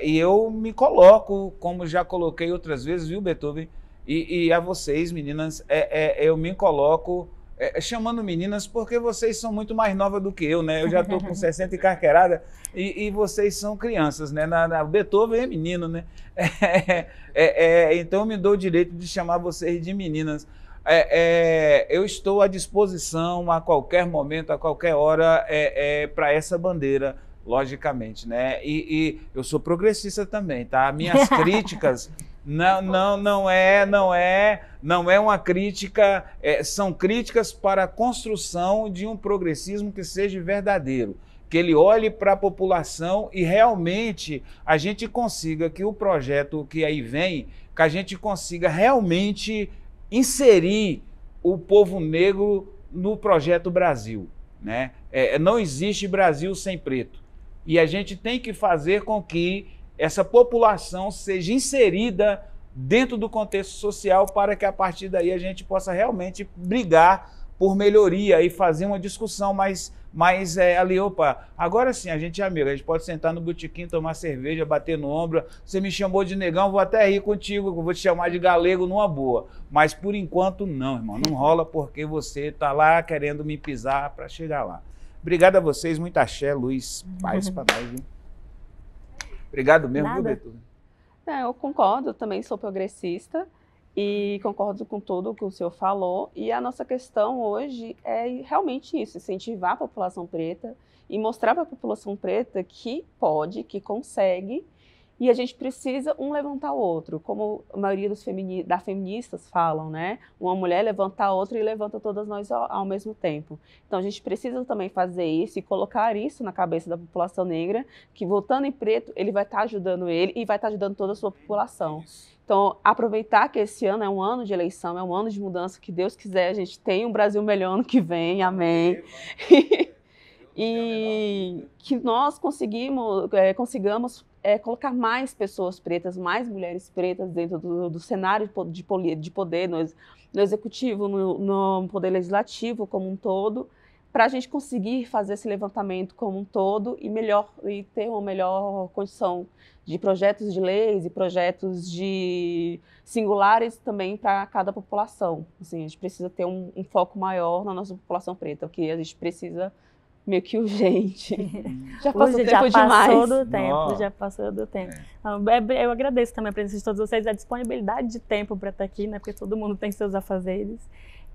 E eu me coloco, como já coloquei outras vezes, viu, Beethoven? E a vocês, meninas, eu me coloco chamando meninas porque vocês são muito mais novas do que eu, né? Eu já estou com 60 e carqueirada e vocês são crianças, né? O Beethoven é menino, né? Então eu me dou o direito de chamar vocês de meninas. Eu estou à disposição a qualquer momento, a qualquer hora, para essa bandeira, logicamente, né? E eu sou progressista também, tá? Minhas críticas não é uma crítica, são críticas para a construção de um progressismo que seja verdadeiro, que ele olhe para a população e realmente a gente consiga que o projeto que aí vem, que a gente consiga realmente inserir o povo negro no projeto Brasil, né? Não existe Brasil sem preto. E a gente tem que fazer com que essa população seja inserida dentro do contexto social para que a partir daí a gente possa realmente brigar por melhoria e fazer uma discussão mais ali, opa, agora sim, a gente é amigo, a gente pode sentar no botequim, tomar cerveja, bater no ombro, você me chamou de negão, vou até rir contigo, vou te chamar de galego numa boa, mas por enquanto não, irmão, não rola porque você está lá querendo me pisar para chegar lá. Obrigado a vocês, muito axé, luz, paz para nós, viu? Obrigado mesmo, viu, Beethoven? Eu concordo, eu também sou progressista e concordo com tudo o que o senhor falou. E a nossa questão hoje é realmente isso, incentivar a população preta e mostrar para a população preta que pode, que consegue, e a gente precisa um levantar o outro, como a maioria das feministas falam, né? Uma mulher levanta a outra e levanta todas nós ao mesmo tempo. Então a gente precisa também fazer isso e colocar isso na cabeça da população negra, que votando em preto, ele vai estar ajudando ele e vai estar ajudando toda a sua população. Então, aproveitar que esse ano é um ano de eleição, é um ano de mudança, que Deus quiser, a gente tem um Brasil melhor ano que vem, amém. E que nós consigamos colocar mais pessoas pretas, mais mulheres pretas dentro do cenário de poder no executivo, no poder legislativo como um todo, para a gente conseguir fazer esse levantamento como um todo e ter uma melhor condição de projetos de leis e projetos de singulares também para cada população. Assim, a gente precisa ter um foco maior na nossa população preta, o que a gente precisa meio que urgente. Já passou tempo demais. Já passou do tempo. Eu agradeço também a presença de todos vocês, a disponibilidade de tempo para estar aqui, né? Porque todo mundo tem seus afazeres.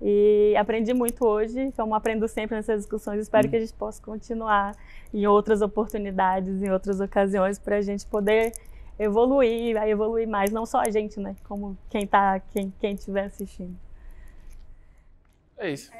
E aprendi muito hoje, como aprendo sempre nessas discussões. Espero que a gente possa continuar em outras oportunidades, em outras ocasiões, para a gente poder evoluir mais, não só a gente, né? Como quem estiver assistindo. É isso.